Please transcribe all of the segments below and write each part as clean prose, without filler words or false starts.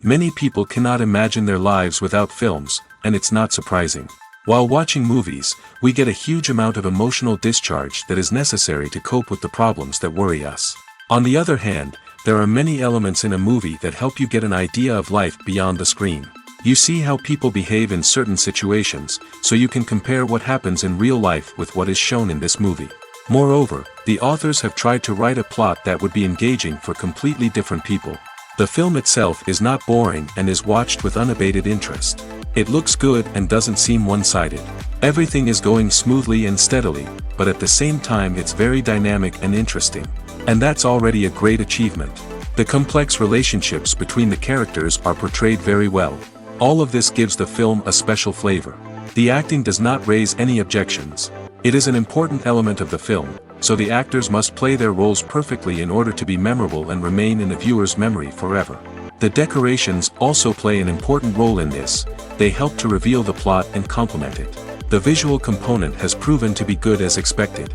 Many people cannot imagine their lives without films, and it's not surprising. While watching movies, we get a huge amount of emotional discharge that is necessary to cope with the problems that worry us. On the other hand, there are many elements in a movie that help you get an idea of life beyond the screen. You see how people behave in certain situations, so you can compare what happens in real life with what is shown in this movie. Moreover, the authors have tried to write a plot that would be engaging for completely different people. The film itself is not boring and is watched with unabated interest. It looks good and doesn't seem one-sided. Everything is going smoothly and steadily, but at the same time it's very dynamic and interesting. And that's already a great achievement. The complex relationships between the characters are portrayed very well. All of this gives the film a special flavor. The acting does not raise any objections. It is an important element of the film, so the actors must play their roles perfectly in order to be memorable and remain in the viewer's memory forever. The decorations also play an important role in this. They help to reveal the plot and complement it. The visual component has proven to be good as expected.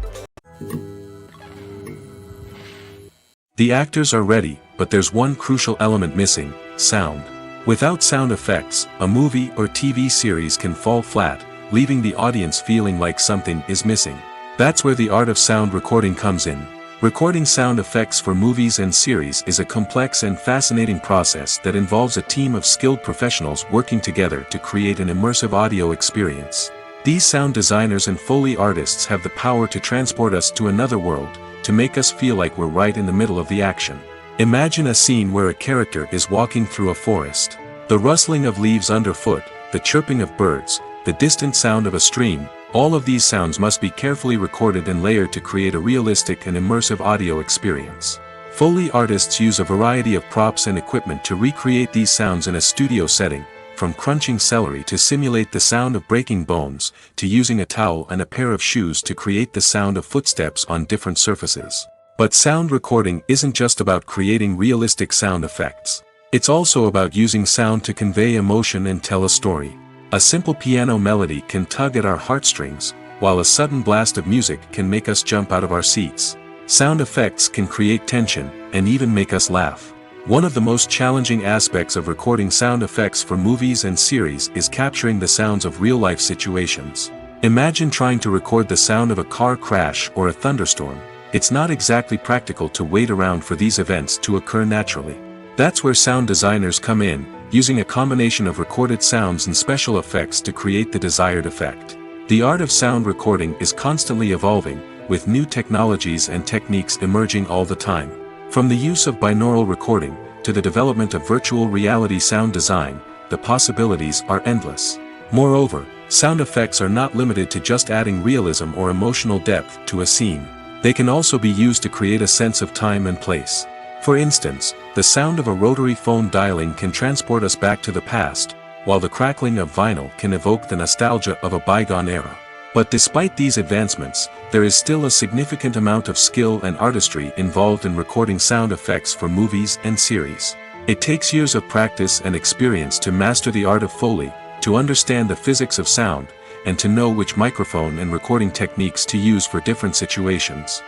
The actors are ready, but there's one crucial element missing: sound. Without sound effects, a movie or TV series can fall flat, leaving the audience feeling like something is missing. That's where the art of sound recording comes in. Recording sound effects for movies and series is a complex and fascinating process that involves a team of skilled professionals working together to create an immersive audio experience. These sound designers and Foley artists have the power to transport us to another world, to make us feel like we're right in the middle of the action. Imagine a scene where a character is walking through a forest. The rustling of leaves underfoot, the chirping of birds, the distant sound of a stream, all of these sounds must be carefully recorded and layered to create a realistic and immersive audio experience. Foley artists use a variety of props and equipment to recreate these sounds in a studio setting, from crunching celery to simulate the sound of breaking bones, to using a towel and a pair of shoes to create the sound of footsteps on different surfaces. But sound recording isn't just about creating realistic sound effects. It's also about using sound to convey emotion and tell a story. A simple piano melody can tug at our heartstrings, while a sudden blast of music can make us jump out of our seats. Sound effects can create tension, and even make us laugh. One of the most challenging aspects of recording sound effects for movies and series is capturing the sounds of real-life situations. Imagine trying to record the sound of a car crash or a thunderstorm. It's not exactly practical to wait around for these events to occur naturally. That's where sound designers come in, using a combination of recorded sounds and special effects to create the desired effect. The art of sound recording is constantly evolving, with new technologies and techniques emerging all the time. From the use of binaural recording, to the development of virtual reality sound design, the possibilities are endless. Moreover, sound effects are not limited to just adding realism or emotional depth to a scene. They can also be used to create a sense of time and place. For instance, the sound of a rotary phone dialing can transport us back to the past, while the crackling of vinyl can evoke the nostalgia of a bygone era. But despite these advancements, there is still a significant amount of skill and artistry involved in recording sound effects for movies and series. It takes years of practice and experience to master the art of Foley, to understand the physics of sound, and to know which microphone and recording techniques to use for different situations.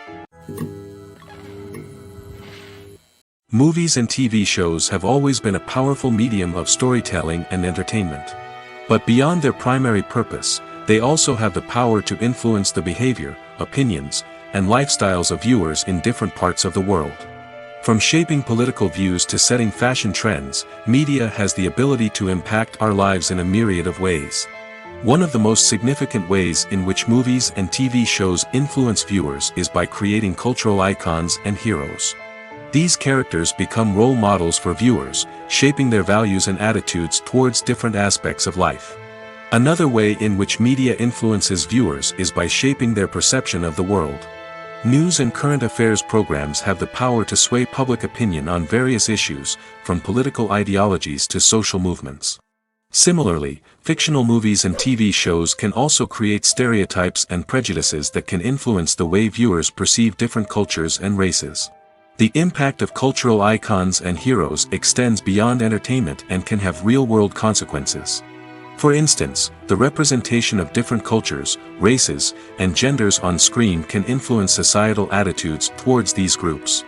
Movies and TV shows have always been a powerful medium of storytelling and entertainment. But beyond their primary purpose, they also have the power to influence the behavior, opinions, and lifestyles of viewers in different parts of the world. From shaping political views to setting fashion trends, media has the ability to impact our lives in a myriad of ways. One of the most significant ways in which movies and TV shows influence viewers is by creating cultural icons and heroes. These characters become role models for viewers, shaping their values and attitudes towards different aspects of life. Another way in which media influences viewers is by shaping their perception of the world. News and current affairs programs have the power to sway public opinion on various issues, from political ideologies to social movements. Similarly, fictional movies and TV shows can also create stereotypes and prejudices that can influence the way viewers perceive different cultures and races. The impact of cultural icons and heroes extends beyond entertainment and can have real-world consequences. For instance, the representation of different cultures, races, and genders on screen can influence societal attitudes towards these groups.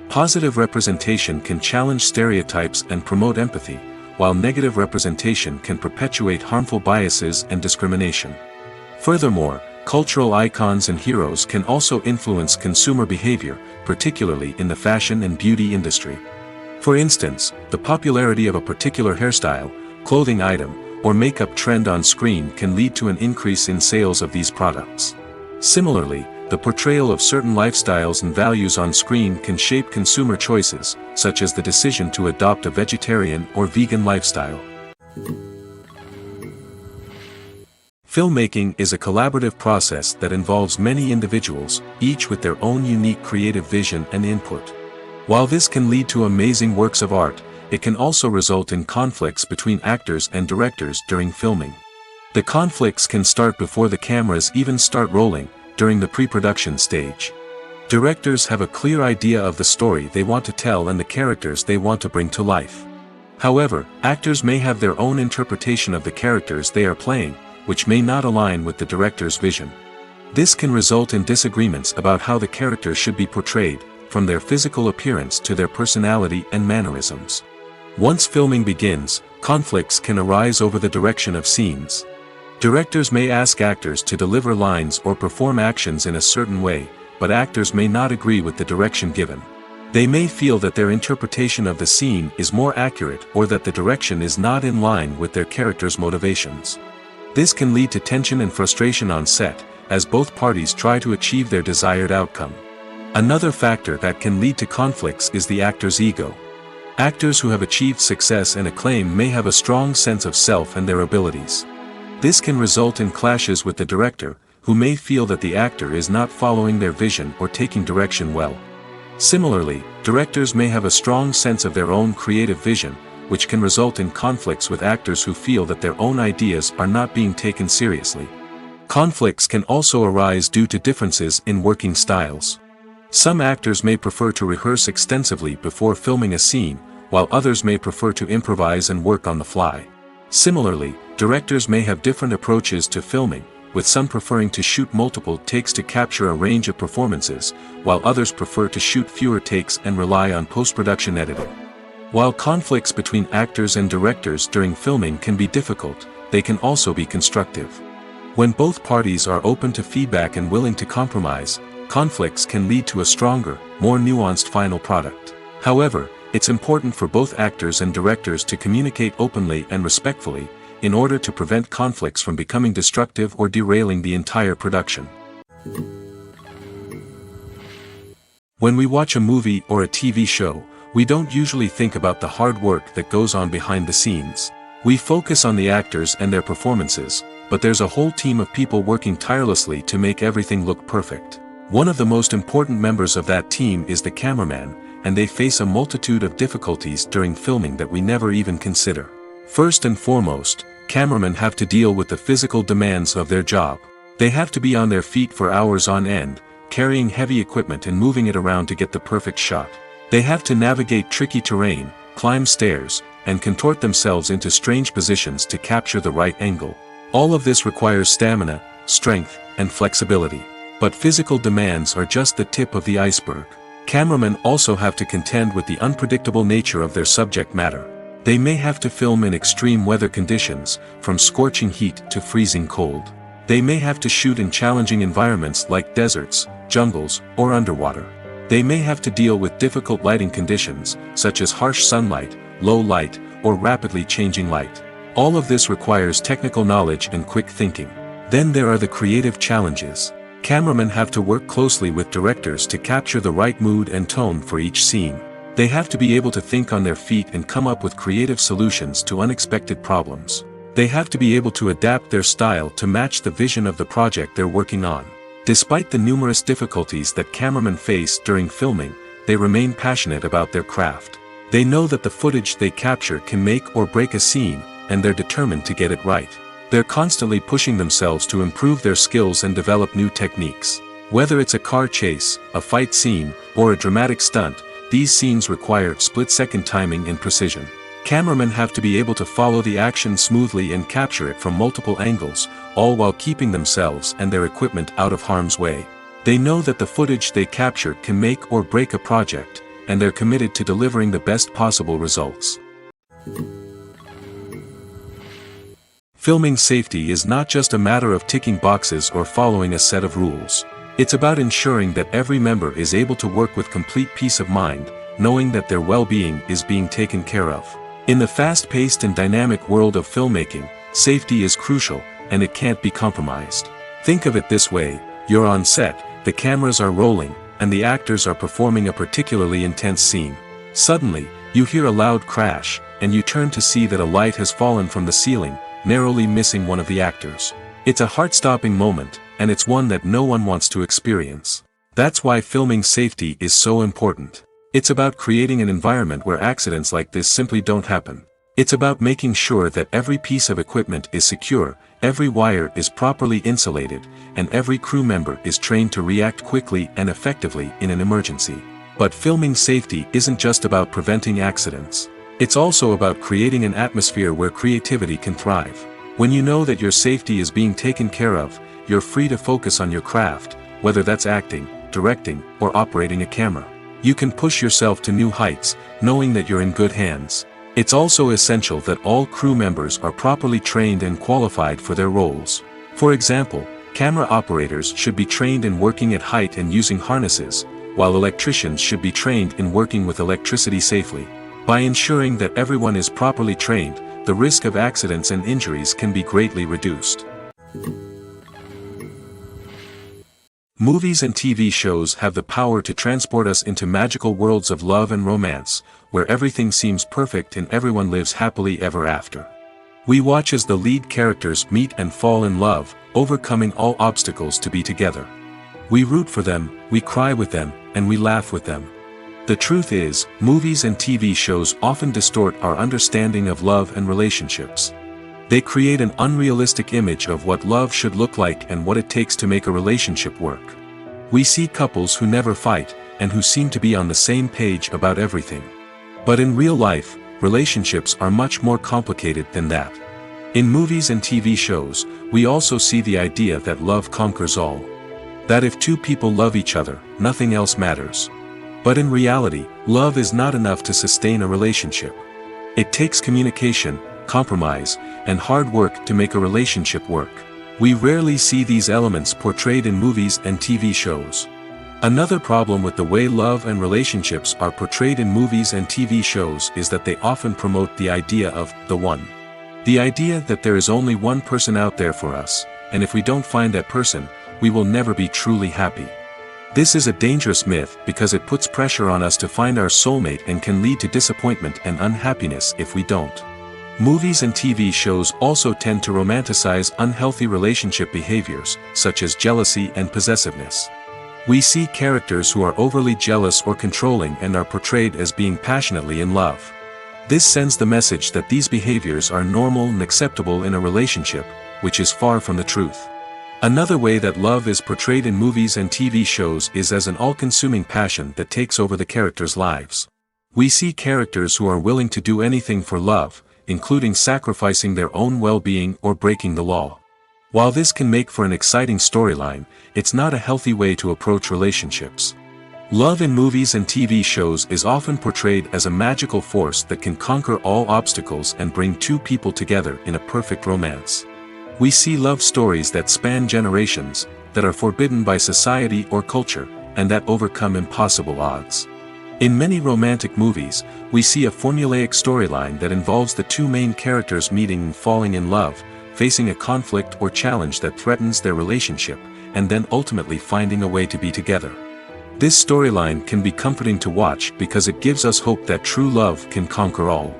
Positive representation can challenge stereotypes and promote empathy, while negative representation can perpetuate harmful biases and discrimination. Furthermore, cultural icons and heroes can also influence consumer behavior, particularly in the fashion and beauty industry. For instance, the popularity of a particular hairstyle, clothing item, or makeup trend on screen can lead to an increase in sales of these products. Similarly, the portrayal of certain lifestyles and values on screen can shape consumer choices, such as the decision to adopt a vegetarian or vegan lifestyle. Filmmaking is a collaborative process that involves many individuals, each with their own unique creative vision and input. While this can lead to amazing works of art, it can also result in conflicts between actors and directors during filming. The conflicts can start before the cameras even start rolling, during the pre-production stage. Directors have a clear idea of the story they want to tell and the characters they want to bring to life. However, actors may have their own interpretation of the characters they are playing, which may not align with the director's vision. This can result in disagreements about how the characters should be portrayed, from their physical appearance to their personality and mannerisms. Once filming begins, conflicts can arise over the direction of scenes. Directors may ask actors to deliver lines or perform actions in a certain way, but actors may not agree with the direction given. They may feel that their interpretation of the scene is more accurate or that the direction is not in line with their character's motivations. This can lead to tension and frustration on set, as both parties try to achieve their desired outcome. Another factor that can lead to conflicts is the actor's ego. Actors who have achieved success and acclaim may have a strong sense of self and their abilities. This can result in clashes with the director, who may feel that the actor is not following their vision or taking direction well. Similarly, directors may have a strong sense of their own creative vision, which can result in conflicts with actors who feel that their own ideas are not being taken seriously. Conflicts can also arise due to differences in working styles. Some actors may prefer to rehearse extensively before filming a scene, while others may prefer to improvise and work on the fly. Similarly, directors may have different approaches to filming, with some preferring to shoot multiple takes to capture a range of performances, while others prefer to shoot fewer takes and rely on post-production editing. While conflicts between actors and directors during filming can be difficult, they can also be constructive. When both parties are open to feedback and willing to compromise, conflicts can lead to a stronger, more nuanced final product. However, it's important for both actors and directors to communicate openly and respectfully, in order to prevent conflicts from becoming destructive or derailing the entire production. When we watch a movie or a TV show, we don't usually think about the hard work that goes on behind the scenes. We focus on the actors and their performances, but there's a whole team of people working tirelessly to make everything look perfect. One of the most important members of that team is the cameraman, and they face a multitude of difficulties during filming that we never even consider. First and foremost, cameramen have to deal with the physical demands of their job. They have to be on their feet for hours on end, carrying heavy equipment and moving it around to get the perfect shot. They have to navigate tricky terrain, climb stairs, and contort themselves into strange positions to capture the right angle. All of this requires stamina, strength, and flexibility. But physical demands are just the tip of the iceberg. Cameramen also have to contend with the unpredictable nature of their subject matter. They may have to film in extreme weather conditions, from scorching heat to freezing cold. They may have to shoot in challenging environments like deserts, jungles, or underwater. They may have to deal with difficult lighting conditions, such as harsh sunlight, low light, or rapidly changing light. All of this requires technical knowledge and quick thinking. Then there are the creative challenges. Cameramen have to work closely with directors to capture the right mood and tone for each scene. They have to be able to think on their feet and come up with creative solutions to unexpected problems. They have to be able to adapt their style to match the vision of the project they're working on. Despite the numerous difficulties that cameramen face during filming, they remain passionate about their craft. They know that the footage they capture can make or break a scene, and they're determined to get it right. They're constantly pushing themselves to improve their skills and develop new techniques. Whether it's a car chase, a fight scene, or a dramatic stunt, these scenes require split-second timing and precision. Cameramen have to be able to follow the action smoothly and capture it from multiple angles, all while keeping themselves and their equipment out of harm's way. They know that the footage they capture can make or break a project, and they're committed to delivering the best possible results. Filming safety is not just a matter of ticking boxes or following a set of rules. It's about ensuring that every member is able to work with complete peace of mind, knowing that their well-being is being taken care of. In the fast-paced and dynamic world of filmmaking, safety is crucial, and it can't be compromised. Think of it this way: you're on set, the cameras are rolling, and the actors are performing a particularly intense scene. Suddenly, you hear a loud crash, and you turn to see that a light has fallen from the ceiling, narrowly missing one of the actors. It's a heart-stopping moment, and it's one that no one wants to experience. That's why filming safety is so important. It's about creating an environment where accidents like this simply don't happen. It's about making sure that every piece of equipment is secure, every wire is properly insulated, and every crew member is trained to react quickly and effectively in an emergency. But filming safety isn't just about preventing accidents. It's also about creating an atmosphere where creativity can thrive. When you know that your safety is being taken care of, you're free to focus on your craft, whether that's acting, directing, or operating a camera. You can push yourself to new heights, knowing that you're in good hands. It's also essential that all crew members are properly trained and qualified for their roles. For example, camera operators should be trained in working at height and using harnesses, while electricians should be trained in working with electricity safely. By ensuring that everyone is properly trained, the risk of accidents and injuries can be greatly reduced. Movies and TV shows have the power to transport us into magical worlds of love and romance, where everything seems perfect and everyone lives happily ever after. We watch as the lead characters meet and fall in love, overcoming all obstacles to be together. We root for them, we cry with them, and we laugh with them. The truth is, movies and TV shows often distort our understanding of love and relationships. They create an unrealistic image of what love should look like and what it takes to make a relationship work. We see couples who never fight, and who seem to be on the same page about everything. But in real life, relationships are much more complicated than that. In movies and TV shows, we also see the idea that love conquers all. That if two people love each other, nothing else matters. But in reality, love is not enough to sustain a relationship. It takes communication, compromise, and hard work to make a relationship work. We rarely see these elements portrayed in movies and TV shows. Another problem with the way love and relationships are portrayed in movies and TV shows is that they often promote the idea of the one. The idea that there is only one person out there for us, and if we don't find that person, we will never be truly happy. This is a dangerous myth because it puts pressure on us to find our soulmate and can lead to disappointment and unhappiness if we don't. Movies and TV shows also tend to romanticize unhealthy relationship behaviors, such as jealousy and possessiveness. We see characters who are overly jealous or controlling and are portrayed as being passionately in love. This sends the message that these behaviors are normal and acceptable in a relationship, which is far from the truth. Another way that love is portrayed in movies and TV shows is as an all-consuming passion that takes over the characters' lives. We see characters who are willing to do anything for love, including sacrificing their own well-being or breaking the law. While this can make for an exciting storyline, it's not a healthy way to approach relationships. Love in movies and TV shows is often portrayed as a magical force that can conquer all obstacles and bring two people together in a perfect romance. We see love stories that span generations, that are forbidden by society or culture, and that overcome impossible odds. In many romantic movies, we see a formulaic storyline that involves the two main characters meeting and falling in love, facing a conflict or challenge that threatens their relationship, and then ultimately finding a way to be together. This storyline can be comforting to watch because it gives us hope that true love can conquer all.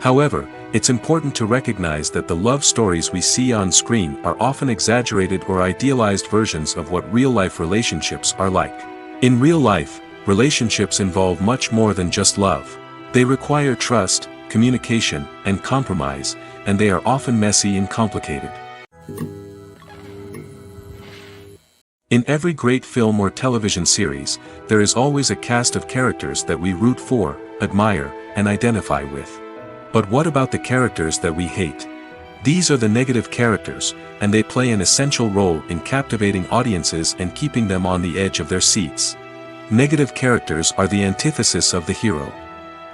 However, it's important to recognize that the love stories we see on screen are often exaggerated or idealized versions of what real-life relationships are like. In real life, relationships involve much more than just love. They require trust, communication, and compromise, and they are often messy and complicated. In every great film or television series, there is always a cast of characters that we root for, admire, and identify with. But what about the characters that we hate? These are the negative characters, and they play an essential role in captivating audiences and keeping them on the edge of their seats. Negative characters are the antithesis of the hero.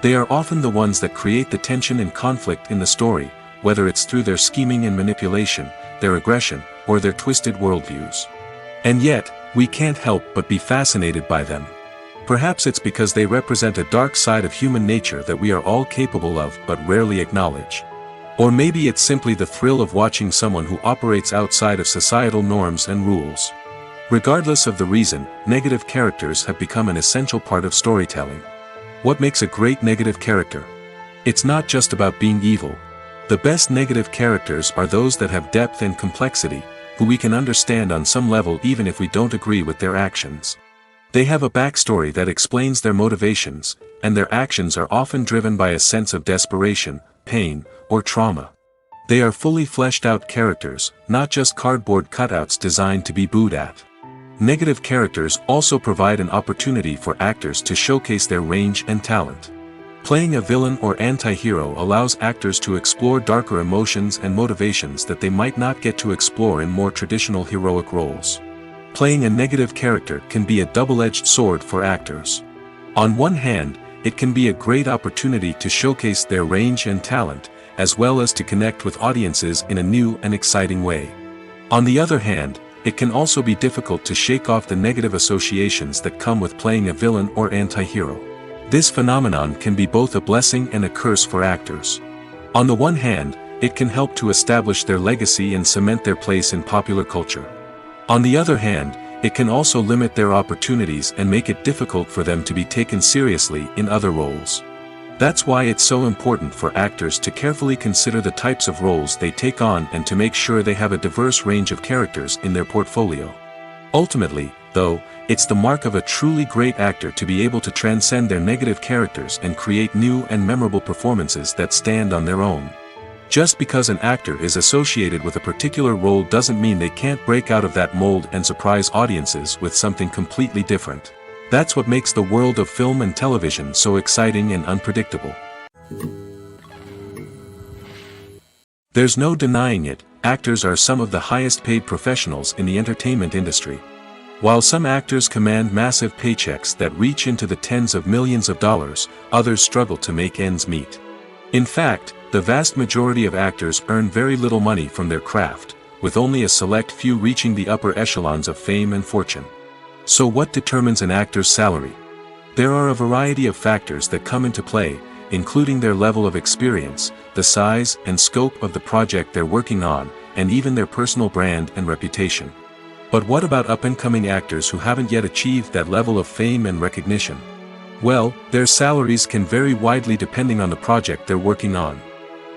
They are often the ones that create the tension and conflict in the story, whether it's through their scheming and manipulation, their aggression, or their twisted worldviews. And yet, we can't help but be fascinated by them. Perhaps it's because they represent a dark side of human nature that we are all capable of but rarely acknowledge. Or maybe it's simply the thrill of watching someone who operates outside of societal norms and rules. Regardless of the reason, negative characters have become an essential part of storytelling. What makes a great negative character? It's not just about being evil. The best negative characters are those that have depth and complexity, who we can understand on some level even if we don't agree with their actions. They have a backstory that explains their motivations, and their actions are often driven by a sense of desperation, pain, or trauma. They are fully fleshed out characters, not just cardboard cutouts designed to be booed at. Negative characters also provide an opportunity for actors to showcase their range and talent. Playing a villain or anti-hero allows actors to explore darker emotions and motivations that they might not get to explore in more traditional heroic roles. Playing a negative character can be a double-edged sword for actors. On one hand, it can be a great opportunity to showcase their range and talent, as well as to connect with audiences in a new and exciting way. On the other hand, it can also be difficult to shake off the negative associations that come with playing a villain or anti-hero. This phenomenon can be both a blessing and a curse for actors. On the one hand, it can help to establish their legacy and cement their place in popular culture. On the other hand, it can also limit their opportunities and make it difficult for them to be taken seriously in other roles. That's why it's so important for actors to carefully consider the types of roles they take on and to make sure they have a diverse range of characters in their portfolio. Ultimately, though, it's the mark of a truly great actor to be able to transcend their negative characters and create new and memorable performances that stand on their own. Just because an actor is associated with a particular role doesn't mean they can't break out of that mold and surprise audiences with something completely different. That's what makes the world of film and television so exciting and unpredictable. There's no denying it, actors are some of the highest paid professionals in the entertainment industry. While some actors command massive paychecks that reach into the tens of millions of dollars, others struggle to make ends meet. In fact, the vast majority of actors earn very little money from their craft, with only a select few reaching the upper echelons of fame and fortune. So what determines an actor's salary? There are a variety of factors that come into play, including their level of experience, the size and scope of the project they're working on, and even their personal brand and reputation. But what about up-and-coming actors who haven't yet achieved that level of fame and recognition? Well, their salaries can vary widely depending on the project they're working on.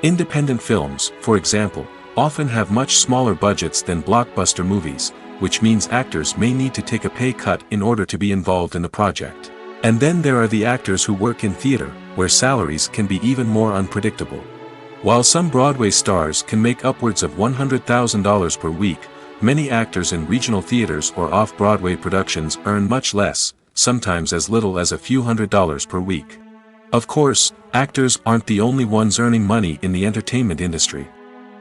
Independent films, for example, often have much smaller budgets than blockbuster movies, which means actors may need to take a pay cut in order to be involved in the project. And then there are the actors who work in theater, where salaries can be even more unpredictable. While some Broadway stars can make upwards of $100,000 per week, many actors in regional theaters or off-Broadway productions earn much less, sometimes as little as a few $100s per week. Of course, actors aren't the only ones earning money in the entertainment industry.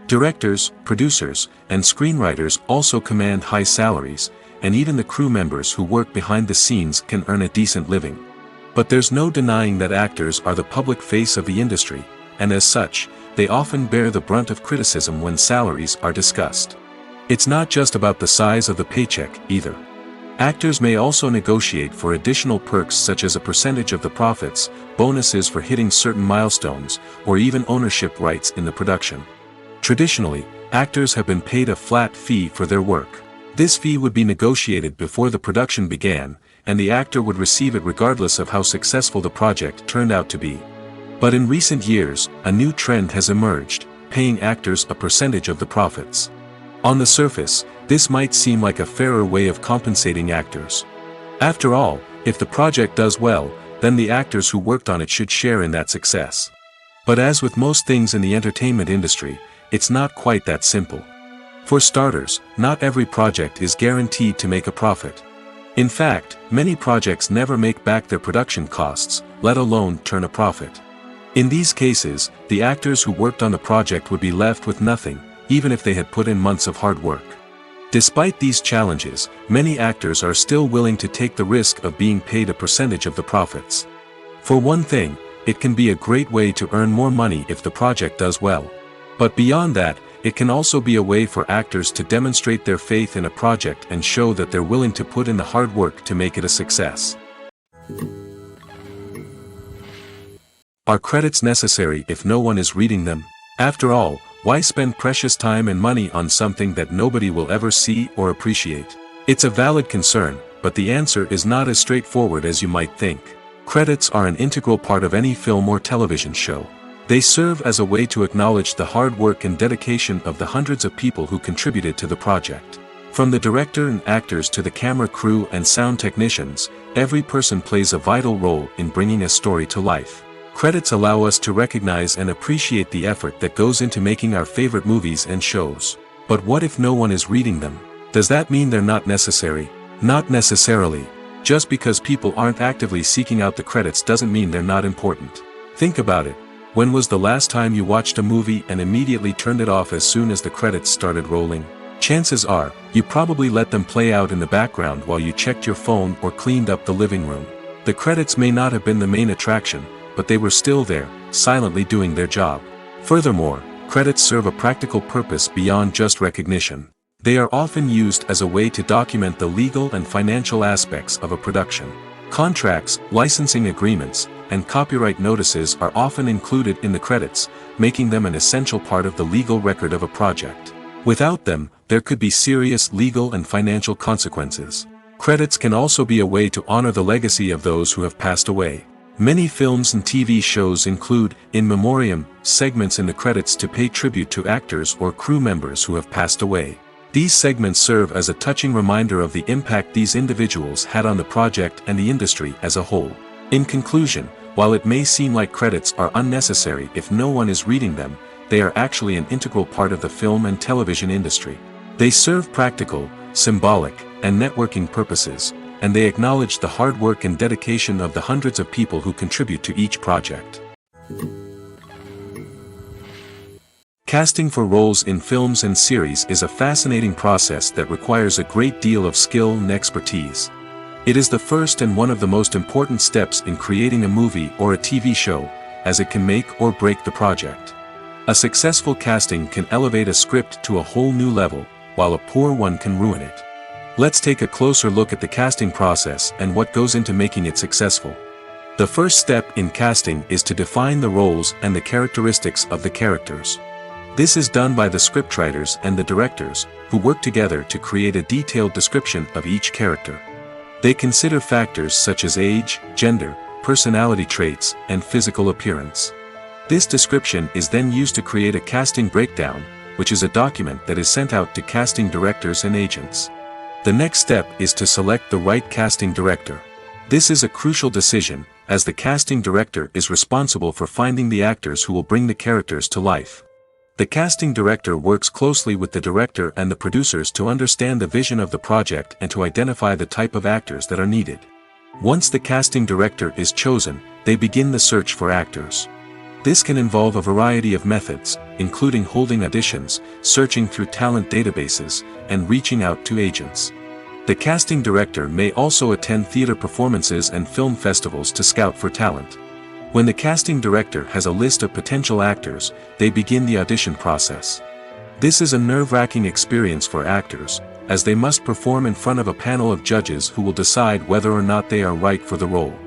Directors, producers, and screenwriters also command high salaries, and even the crew members who work behind the scenes can earn a decent living. But there's no denying that actors are the public face of the industry, and as such, they often bear the brunt of criticism when salaries are discussed. It's not just about the size of the paycheck, either. Actors may also negotiate for additional perks such as a percentage of the profits, bonuses for hitting certain milestones, or even ownership rights in the production. Traditionally, actors have been paid a flat fee for their work. This fee would be negotiated before the production began, and the actor would receive it regardless of how successful the project turned out to be. But in recent years, a new trend has emerged, paying actors a percentage of the profits. On the surface, this might seem like a fairer way of compensating actors. After all, if the project does well, then the actors who worked on it should share in that success. But as with most things in the entertainment industry, it's not quite that simple. For starters, not every project is guaranteed to make a profit. In fact, many projects never make back their production costs, let alone turn a profit. In these cases, the actors who worked on the project would be left with nothing, even if they had put in months of hard work. Despite these challenges, many actors are still willing to take the risk of being paid a percentage of the profits. For one thing, it can be a great way to earn more money if the project does well. But beyond that, it can also be a way for actors to demonstrate their faith in a project and show that they're willing to put in the hard work to make it a success. Are credits necessary if no one is reading them? After all, why spend precious time and money on something that nobody will ever see or appreciate? It's a valid concern, but the answer is not as straightforward as you might think. Credits are an integral part of any film or television show. They serve as a way to acknowledge the hard work and dedication of the hundreds of people who contributed to the project. From the director and actors to the camera crew and sound technicians, every person plays a vital role in bringing a story to life. Credits allow us to recognize and appreciate the effort that goes into making our favorite movies and shows. But what if no one is reading them? Does that mean they're not necessary? Not necessarily. Just because people aren't actively seeking out the credits doesn't mean they're not important. Think about it. When was the last time you watched a movie and immediately turned it off as soon as the credits started rolling? Chances are, you probably let them play out in the background while you checked your phone or cleaned up the living room. The credits may not have been the main attraction, but they were still there, silently doing their job. Furthermore, credits serve a practical purpose beyond just recognition. They are often used as a way to document the legal and financial aspects of a production. Contracts, licensing agreements, and copyright notices are often included in the credits, making them an essential part of the legal record of a project. Without them, there could be serious legal and financial consequences. Credits can also be a way to honor the legacy of those who have passed away. Many films and TV shows include, in memoriam, segments in the credits to pay tribute to actors or crew members who have passed away. These segments serve as a touching reminder of the impact these individuals had on the project and the industry as a whole. In conclusion, while it may seem like credits are unnecessary if no one is reading them, they are actually an integral part of the film and television industry. They serve practical, symbolic, and networking purposes, and they acknowledge the hard work and dedication of the hundreds of people who contribute to each project. Casting for roles in films and series is a fascinating process that requires a great deal of skill and expertise. It is the first and one of the most important steps in creating a movie or a TV show, as it can make or break the project. A successful casting can elevate a script to a whole new level, while a poor one can ruin it. Let's take a closer look at the casting process and what goes into making it successful. The first step in casting is to define the roles and the characteristics of the characters. This is done by the scriptwriters and the directors, who work together to create a detailed description of each character. They consider factors such as age, gender, personality traits, and physical appearance. This description is then used to create a casting breakdown, which is a document that is sent out to casting directors and agents. The next step is to select the right casting director. This is a crucial decision, as the casting director is responsible for finding the actors who will bring the characters to life. The casting director works closely with the director and the producers to understand the vision of the project and to identify the type of actors that are needed. Once the casting director is chosen, they begin the search for actors. This can involve a variety of methods, including holding auditions, searching through talent databases, and reaching out to agents. The casting director may also attend theater performances and film festivals to scout for talent. When the casting director has a list of potential actors, they begin the audition process. This is a nerve-wracking experience for actors, as they must perform in front of a panel of judges who will decide whether or not they are right for the role.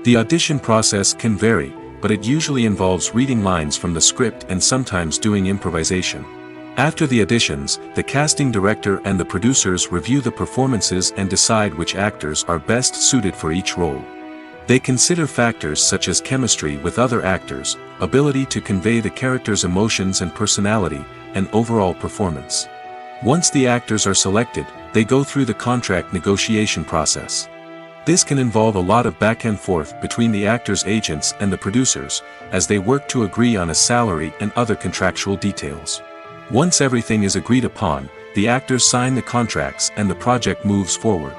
The audition process can vary, but it usually involves reading lines from the script and sometimes doing improvisation. After the auditions, the casting director and the producers review the performances and decide which actors are best suited for each role. They consider factors such as chemistry with other actors, ability to convey the character's emotions and personality, and overall performance. Once the actors are selected, they go through the contract negotiation process. This can involve a lot of back and forth between the actors' agents and the producers, as they work to agree on a salary and other contractual details. Once everything is agreed upon, the actors sign the contracts and the project moves forward.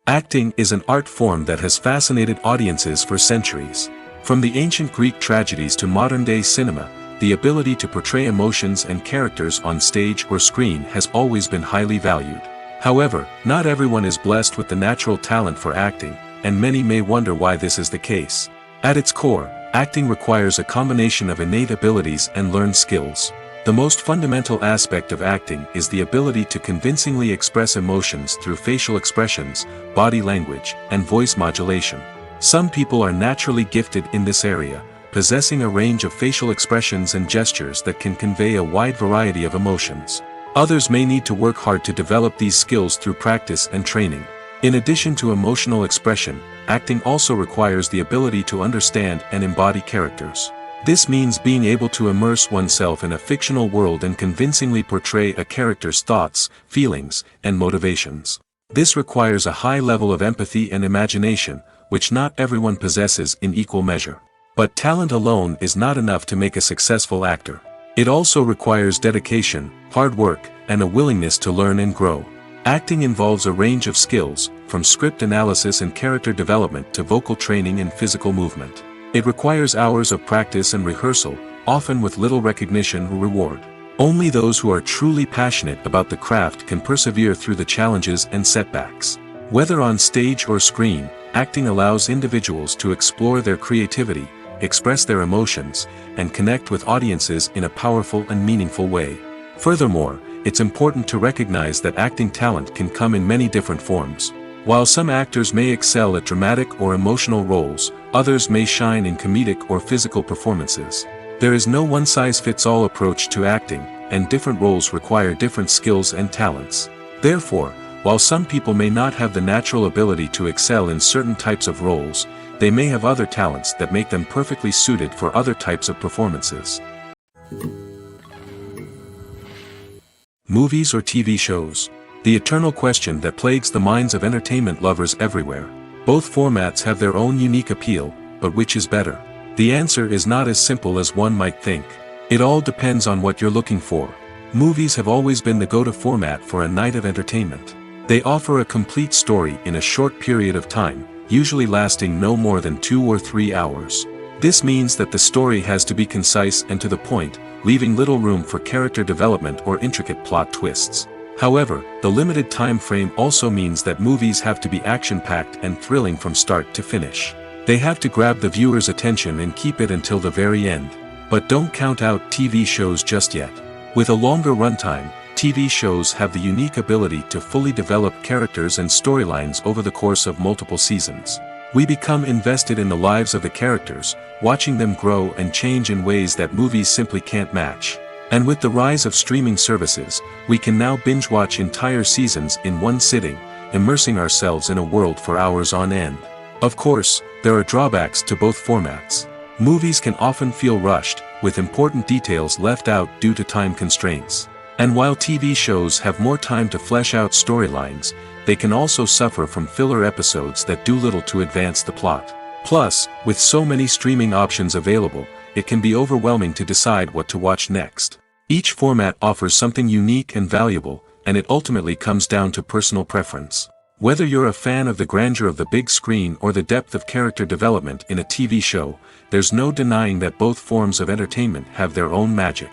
Acting is an art form that has fascinated audiences for centuries. From the ancient Greek tragedies to modern-day cinema, the ability to portray emotions and characters on stage or screen has always been highly valued. However, not everyone is blessed with the natural talent for acting, and many may wonder why this is the case. At its core, Acting requires a combination of innate abilities and learned skills. The most fundamental aspect of acting is the ability to convincingly express emotions through facial expressions, body language, and voice modulation. Some people are naturally gifted in this area, possessing a range of facial expressions and gestures that can convey a wide variety of emotions. Others may need to work hard to develop these skills through practice and training. In addition to emotional expression, acting also requires the ability to understand and embody characters. This means being able to immerse oneself in a fictional world and convincingly portray a character's thoughts, feelings, and motivations. This requires a high level of empathy and imagination, which not everyone possesses in equal measure. But talent alone is not enough to make a successful actor. It also requires dedication, hard work, and a willingness to learn and grow. Acting involves a range of skills, from script analysis and character development to vocal training and physical movement. It requires hours of practice and rehearsal, often with little recognition or reward. Only those who are truly passionate about the craft can persevere through the challenges and setbacks. Whether on stage or screen, acting allows individuals to explore their creativity, express their emotions, and connect with audiences in a powerful and meaningful way. Furthermore, it's important to recognize that acting talent can come in many different forms. While some actors may excel at dramatic or emotional roles, others may shine in comedic or physical performances. There is no one-size-fits-all approach to acting, and different roles require different skills and talents. Therefore, while some people may not have the natural ability to excel in certain types of roles, they may have other talents that make them perfectly suited for other types of performances. Movies or TV shows? The eternal question that plagues the minds of entertainment lovers everywhere. Both formats have their own unique appeal, but which is better? The answer is not as simple as one might think. It all depends on what you're looking for. Movies have always been the go-to format for a night of entertainment. They offer a complete story in a short period of time, usually lasting no more than 2 or 3 hours. This means that the story has to be concise and to the point, leaving little room for character development or intricate plot twists. However, the limited time frame also means that movies have to be action-packed and thrilling from start to finish. They have to grab the viewer's attention and keep it until the very end. But don't count out TV shows just yet. With a longer runtime, TV shows have the unique ability to fully develop characters and storylines over the course of multiple seasons. We become invested in the lives of the characters, watching them grow and change in ways that movies simply can't match. And with the rise of streaming services, we can now binge-watch entire seasons in one sitting, immersing ourselves in a world for hours on end. Of course, there are drawbacks to both formats. Movies can often feel rushed, with important details left out due to time constraints. And while TV shows have more time to flesh out storylines, they can also suffer from filler episodes that do little to advance the plot. Plus, with so many streaming options available, it can be overwhelming to decide what to watch next. Each format offers something unique and valuable, and it ultimately comes down to personal preference. Whether you're a fan of the grandeur of the big screen or the depth of character development in a TV show, there's no denying that both forms of entertainment have their own magic.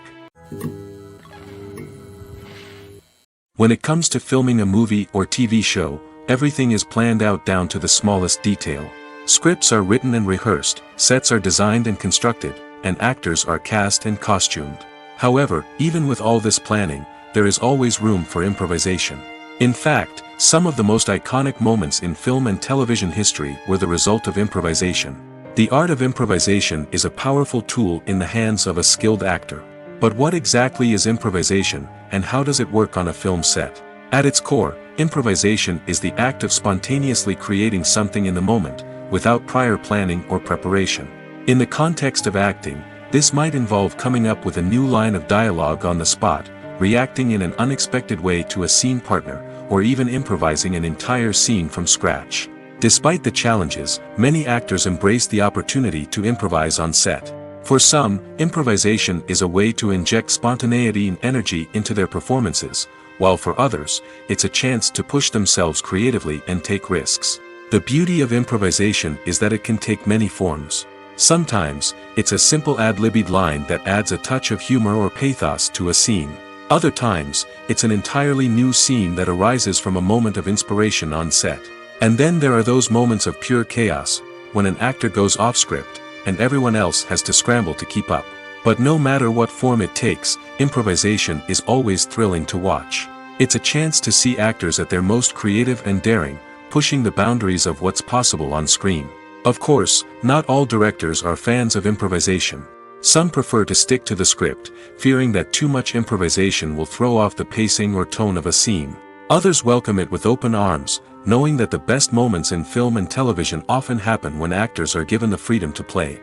When it comes to filming a movie or TV show, everything is planned out down to the smallest detail. Scripts are written and rehearsed, sets are designed and constructed, and actors are cast and costumed. However, even with all this planning, there is always room for improvisation. In fact, some of the most iconic moments in film and television history were the result of improvisation. The art of improvisation is a powerful tool in the hands of a skilled actor. But what exactly is improvisation, and how does it work on a film set? At its core, improvisation is the act of spontaneously creating something in the moment, without prior planning or preparation. In the context of acting, this might involve coming up with a new line of dialogue on the spot, reacting in an unexpected way to a scene partner, or even improvising an entire scene from scratch. Despite the challenges, many actors embrace the opportunity to improvise on set. For some, improvisation is a way to inject spontaneity and energy into their performances, while for others, it's a chance to push themselves creatively and take risks. The beauty of improvisation is that it can take many forms. Sometimes, it's a simple ad-libbed line that adds a touch of humor or pathos to a scene. Other times, it's an entirely new scene that arises from a moment of inspiration on set. And then there are those moments of pure chaos, when an actor goes off script, and everyone else has to scramble to keep up. But no matter what form it takes, improvisation is always thrilling to watch. It's a chance to see actors at their most creative and daring, pushing the boundaries of what's possible on screen. Of course, not all directors are fans of improvisation. Some prefer to stick to the script, fearing that too much improvisation will throw off the pacing or tone of a scene. Others welcome it with open arms, knowing that the best moments in film and television often happen when actors are given the freedom to play.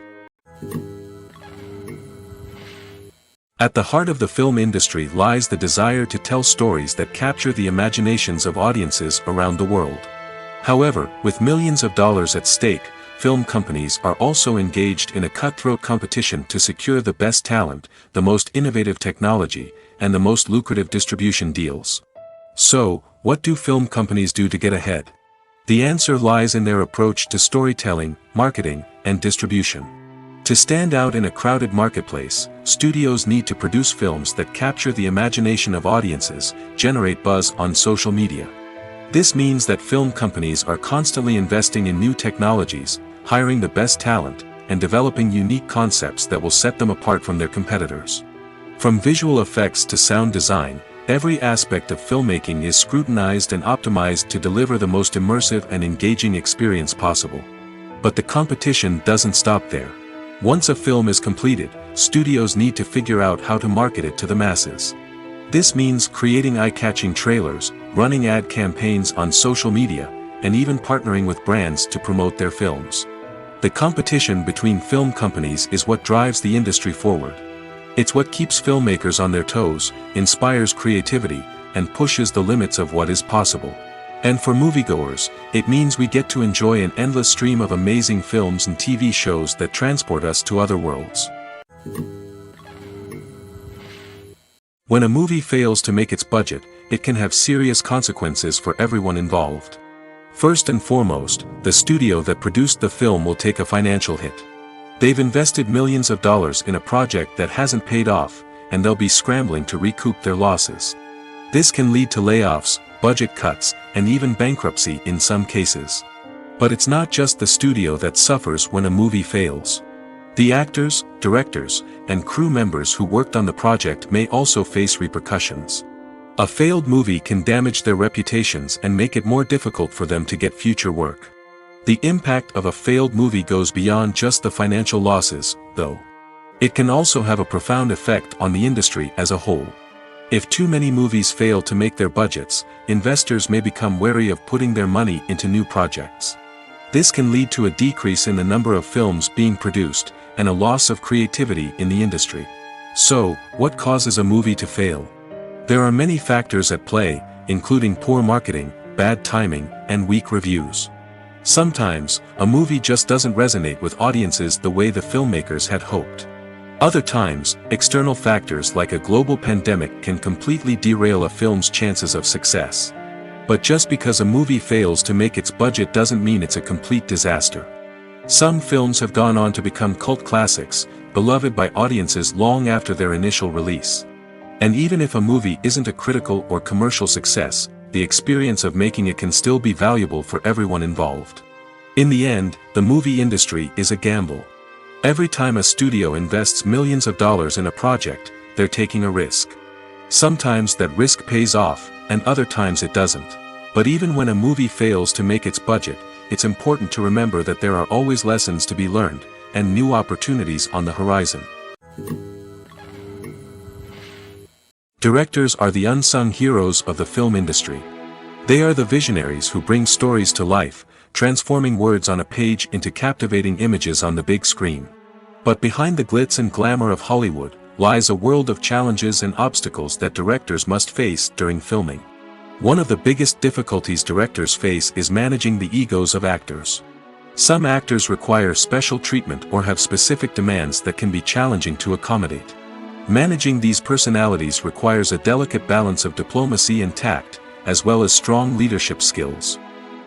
At the heart of the film industry lies the desire to tell stories that capture the imaginations of audiences around the world. However, with millions of dollars at stake, film companies are also engaged in a cutthroat competition to secure the best talent, the most innovative technology, and the most lucrative distribution deals. So, what do film companies do to get ahead? The answer lies in their approach to storytelling, marketing, and distribution. To stand out in a crowded marketplace, studios need to produce films that capture the imagination of audiences, generate buzz on social media. This means that film companies are constantly investing in new technologies, hiring the best talent, and developing unique concepts that will set them apart from their competitors. From visual effects to sound design, every aspect of filmmaking is scrutinized and optimized to deliver the most immersive and engaging experience possible. But the competition doesn't stop there. Once a film is completed, studios need to figure out how to market it to the masses. This means creating eye-catching trailers, running ad campaigns on social media, and even partnering with brands to promote their films. The competition between film companies is what drives the industry forward. It's what keeps filmmakers on their toes, inspires creativity, and pushes the limits of what is possible. And for moviegoers, it means we get to enjoy an endless stream of amazing films and TV shows that transport us to other worlds. When a movie fails to make its budget, it can have serious consequences for everyone involved. First and foremost, the studio that produced the film will take a financial hit. They've invested millions of dollars in a project that hasn't paid off, and they'll be scrambling to recoup their losses. This can lead to layoffs, budget cuts, and even bankruptcy in some cases. But it's not just the studio that suffers when a movie fails. The actors, directors, and crew members who worked on the project may also face repercussions. A failed movie can damage their reputations and make it more difficult for them to get future work. The impact of a failed movie goes beyond just the financial losses, though. It can also have a profound effect on the industry as a whole. If too many movies fail to make their budgets, investors may become wary of putting their money into new projects. This can lead to a decrease in the number of films being produced, and a loss of creativity in the industry. So, what causes a movie to fail? There are many factors at play, including poor marketing, bad timing, and weak reviews. Sometimes, a movie just doesn't resonate with audiences the way the filmmakers had hoped. Other times, external factors like a global pandemic can completely derail a film's chances of success. But just because a movie fails to make its budget doesn't mean it's a complete disaster. Some films have gone on to become cult classics, beloved by audiences long after their initial release. And even if a movie isn't a critical or commercial success, the experience of making it can still be valuable for everyone involved. In the end, the movie industry is a gamble. Every time a studio invests millions of dollars in a project, they're taking a risk. Sometimes that risk pays off, and other times it doesn't. But even when a movie fails to make its budget, it's important to remember that there are always lessons to be learned, and new opportunities on the horizon. Directors are the unsung heroes of the film industry. They are the visionaries who bring stories to life, transforming words on a page into captivating images on the big screen. But behind the glitz and glamour of Hollywood, lies a world of challenges and obstacles that directors must face during filming. One of the biggest difficulties directors face is managing the egos of actors. Some actors require special treatment or have specific demands that can be challenging to accommodate. Managing these personalities requires a delicate balance of diplomacy and tact, as well as strong leadership skills.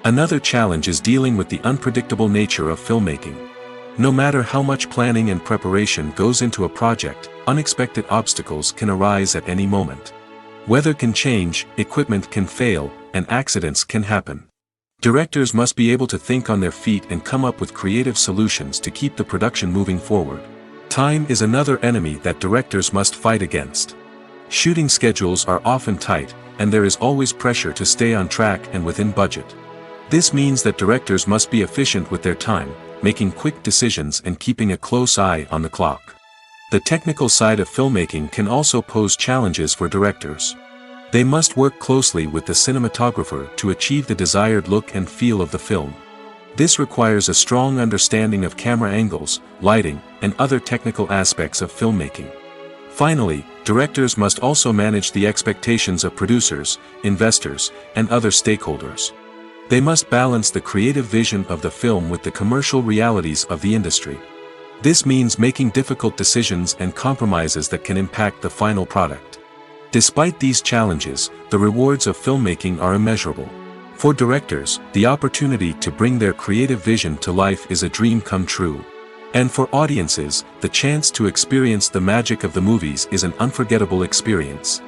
Another challenge is dealing with the unpredictable nature of filmmaking. No matter how much planning and preparation goes into a project, unexpected obstacles can arise at any moment. Weather can change, equipment can fail, and accidents can happen. Directors must be able to think on their feet and come up with creative solutions to keep the production moving forward. Time is another enemy that directors must fight against. Shooting schedules are often tight, and there is always pressure to stay on track and within budget. This means that directors must be efficient with their time, making quick decisions and keeping a close eye on the clock. The technical side of filmmaking can also pose challenges for directors. They must work closely with the cinematographer to achieve the desired look and feel of the film. This requires a strong understanding of camera angles, lighting, and other technical aspects of filmmaking. Finally, directors must also manage the expectations of producers, investors, and other stakeholders. They must balance the creative vision of the film with the commercial realities of the industry. This means making difficult decisions and compromises that can impact the final product. Despite these challenges, the rewards of filmmaking are immeasurable. For directors, the opportunity to bring their creative vision to life is a dream come true. And for audiences, the chance to experience the magic of the movies is an unforgettable experience.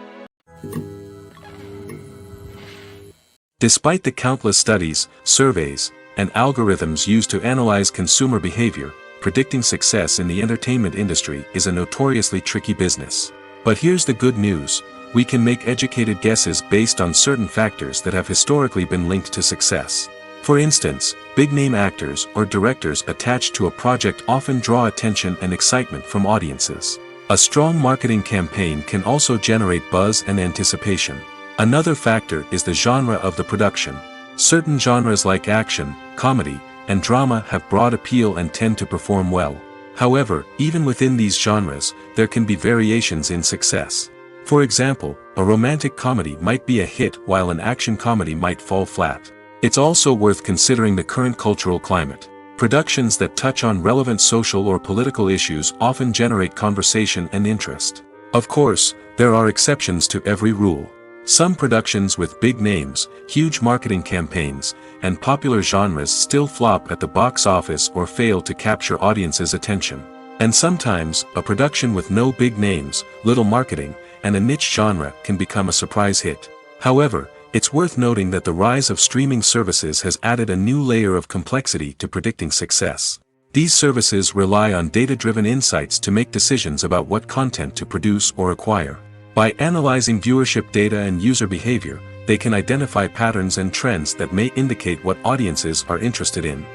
Despite the countless studies, surveys, and algorithms used to analyze consumer behavior, predicting success in the entertainment industry is a notoriously tricky business. But here's the good news: we can make educated guesses based on certain factors that have historically been linked to success. For instance, big-name actors or directors attached to a project often draw attention and excitement from audiences. A strong marketing campaign can also generate buzz and anticipation. Another factor is the genre of the production. Certain genres like action, comedy, and drama have broad appeal and tend to perform well. However, even within these genres, there can be variations in success. For example, a romantic comedy might be a hit while an action comedy might fall flat. It's also worth considering the current cultural climate. Productions that touch on relevant social or political issues often generate conversation and interest. Of course, there are exceptions to every rule. Some productions with big names, huge marketing campaigns, and popular genres still flop at the box office or fail to capture audiences' attention. And sometimes, a production with no big names, little marketing, and a niche genre can become a surprise hit. However, it's worth noting that the rise of streaming services has added a new layer of complexity to predicting success. These services rely on data-driven insights to make decisions about what content to produce or acquire. By analyzing viewership data and user behavior, they can identify patterns and trends that may indicate what audiences are interested in.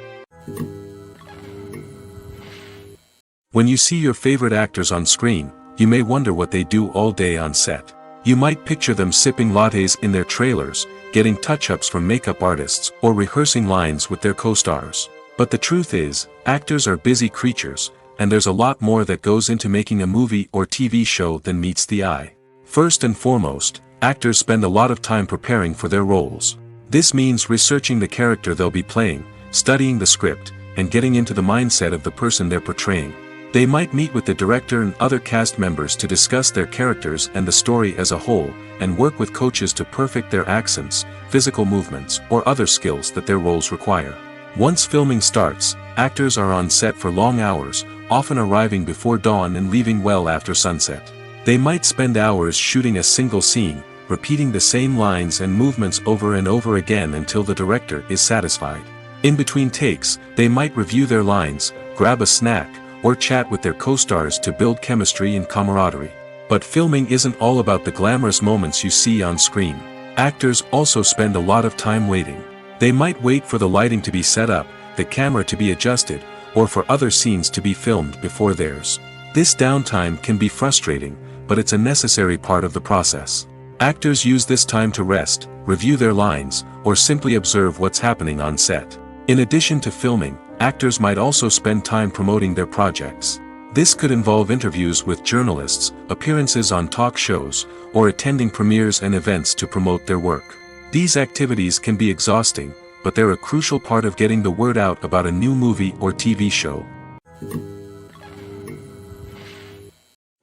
When you see your favorite actors on screen, you may wonder what they do all day on set. You might picture them sipping lattes in their trailers, getting touch-ups from makeup artists, or rehearsing lines with their co-stars. But the truth is, actors are busy creatures, and there's a lot more that goes into making a movie or TV show than meets the eye. First and foremost, actors spend a lot of time preparing for their roles. This means researching the character they'll be playing, studying the script, and getting into the mindset of the person they're portraying. They might meet with the director and other cast members to discuss their characters and the story as a whole, and work with coaches to perfect their accents, physical movements, or other skills that their roles require. Once filming starts, actors are on set for long hours, often arriving before dawn and leaving well after sunset. They might spend hours shooting a single scene, repeating the same lines and movements over and over again until the director is satisfied. In between takes, they might review their lines, grab a snack, or chat with their co-stars to build chemistry and camaraderie. But filming isn't all about the glamorous moments you see on screen. Actors also spend a lot of time waiting. They might wait for the lighting to be set up, the camera to be adjusted, or for other scenes to be filmed before theirs. This downtime can be frustrating, but it's a necessary part of the process. Actors use this time to rest, review their lines, or simply observe what's happening on set. In addition to filming, actors might also spend time promoting their projects. This could involve interviews with journalists, appearances on talk shows, or attending premieres and events to promote their work. These activities can be exhausting, but they're a crucial part of getting the word out about a new movie or TV show.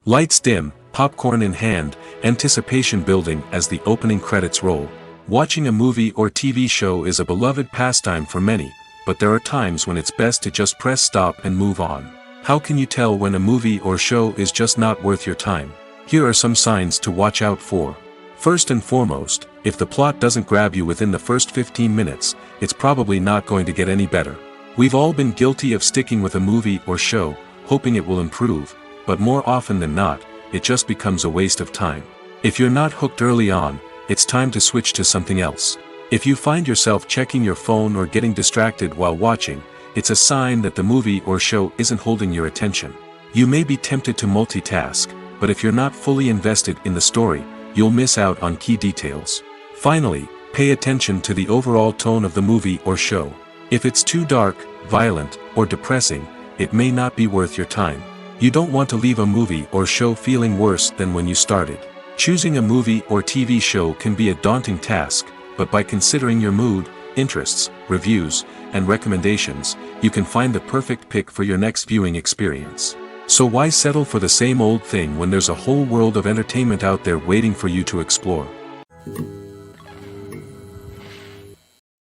Lights dim, popcorn in hand, anticipation building as the opening credits roll. Watching a movie or TV show is a beloved pastime for many, but there are times when it's best to just press stop and move on. How can you tell when a movie or show is just not worth your time? Here are some signs to watch out for. First and foremost, if the plot doesn't grab you within the first 15 minutes, it's probably not going to get any better. We've all been guilty of sticking with a movie or show, hoping it will improve, but more often than not, it just becomes a waste of time. If you're not hooked early on, it's time to switch to something else. If you find yourself checking your phone or getting distracted while watching, it's a sign that the movie or show isn't holding your attention. You may be tempted to multitask, but if you're not fully invested in the story, you'll miss out on key details. Finally, pay attention to the overall tone of the movie or show. If it's too dark, violent, or depressing, it may not be worth your time. You don't want to leave a movie or show feeling worse than when you started. Choosing a movie or TV show can be a daunting task, but by considering your mood, interests, reviews, and recommendations, you can find the perfect pick for your next viewing experience. So why settle for the same old thing when there's a whole world of entertainment out there waiting for you to explore?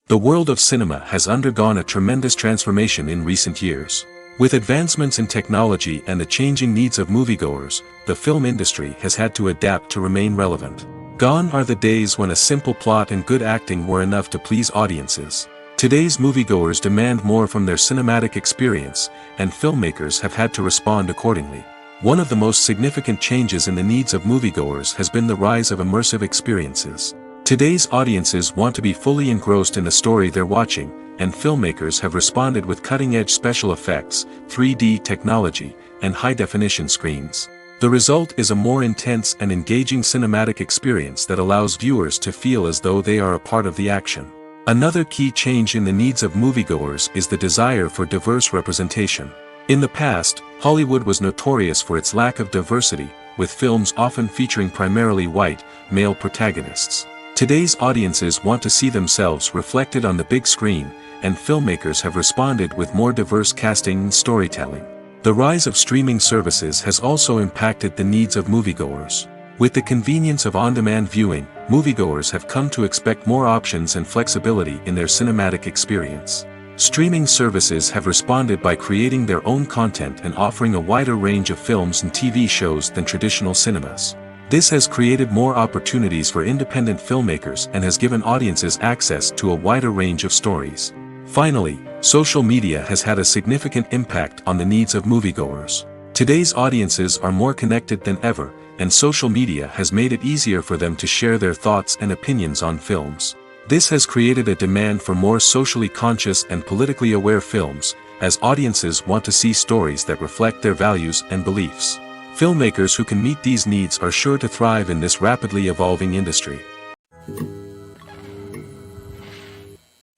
The world of cinema has undergone a tremendous transformation in recent years. With advancements in technology and the changing needs of moviegoers, the film industry has had to adapt to remain relevant. Gone are the days when a simple plot and good acting were enough to please audiences. Today's moviegoers demand more from their cinematic experience, and filmmakers have had to respond accordingly. One of the most significant changes in the needs of moviegoers has been the rise of immersive experiences. Today's audiences want to be fully engrossed in the story they're watching, and filmmakers have responded with cutting-edge special effects, 3D technology, and high-definition screens. The result is a more intense and engaging cinematic experience that allows viewers to feel as though they are a part of the action. Another key change in the needs of moviegoers is the desire for diverse representation. In the past, Hollywood was notorious for its lack of diversity, with films often featuring primarily white, male protagonists. Today's audiences want to see themselves reflected on the big screen, and filmmakers have responded with more diverse casting and storytelling. The rise of streaming services has also impacted the needs of moviegoers. With the convenience of on-demand viewing, moviegoers have come to expect more options and flexibility in their cinematic experience. Streaming services have responded by creating their own content and offering a wider range of films and TV shows than traditional cinemas. This has created more opportunities for independent filmmakers and has given audiences access to a wider range of stories. Finally, social media has had a significant impact on the needs of moviegoers. Today's audiences are more connected than ever, and social media has made it easier for them to share their thoughts and opinions on films. This has created a demand for more socially conscious and politically aware films, as audiences want to see stories that reflect their values and beliefs. Filmmakers who can meet these needs are sure to thrive in this rapidly evolving industry.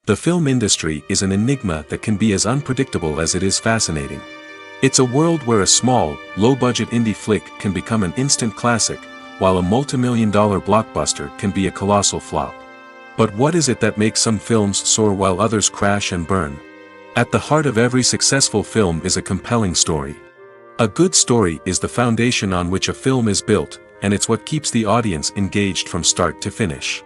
The film industry is an enigma that can be as unpredictable as it is fascinating. It's a world where a small, low-budget indie flick can become an instant classic, while a multi-million-dollar blockbuster can be a colossal flop. But what is it that makes some films soar while others crash and burn? At the heart of every successful film is a compelling story. A good story is the foundation on which a film is built, and it's what keeps the audience engaged from start to finish.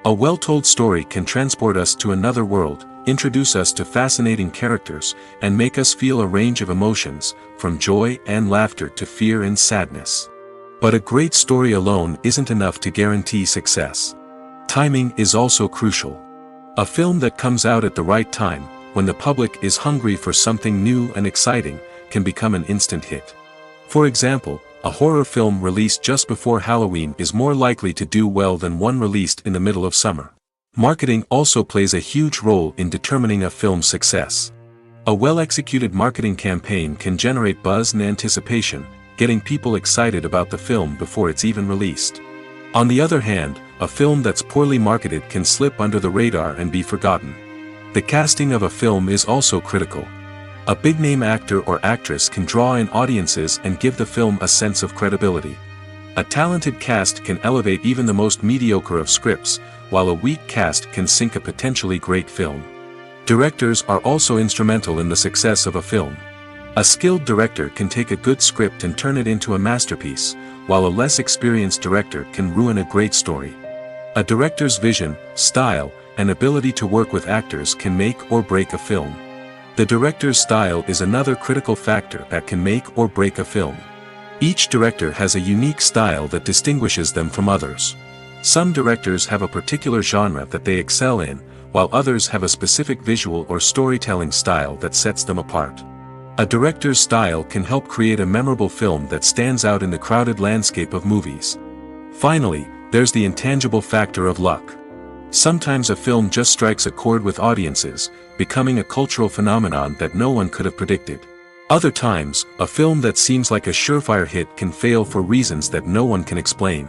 A well-told story can transport us to another world, introduce us to fascinating characters, and make us feel a range of emotions, from joy and laughter to fear and sadness. But a great story alone isn't enough to guarantee success. Timing is also crucial. A film that comes out at the right time, when the public is hungry for something new and exciting, can become an instant hit. For example, a horror film released just before Halloween is more likely to do well than one released in the middle of summer. Marketing also plays a huge role in determining a film's success. A well-executed marketing campaign can generate buzz and anticipation, getting people excited about the film before it's even released. On the other hand, a film that's poorly marketed can slip under the radar and be forgotten. The casting of a film is also critical. A big-name actor or actress can draw in audiences and give the film a sense of credibility. A talented cast can elevate even the most mediocre of scripts, while a weak cast can sink a potentially great film. Directors are also instrumental in the success of a film. A skilled director can take a good script and turn it into a masterpiece, while a less experienced director can ruin a great story. A director's vision, style, and ability to work with actors can make or break a film. The director's style is another critical factor that can make or break a film. Each director has a unique style that distinguishes them from others. Some directors have a particular genre that they excel in, while others have a specific visual or storytelling style that sets them apart. A director's style can help create a memorable film that stands out in the crowded landscape of movies. Finally, there's the intangible factor of luck. Sometimes a film just strikes a chord with audiences, becoming a cultural phenomenon that no one could have predicted. Other times, a film that seems like a surefire hit can fail for reasons that no one can explain.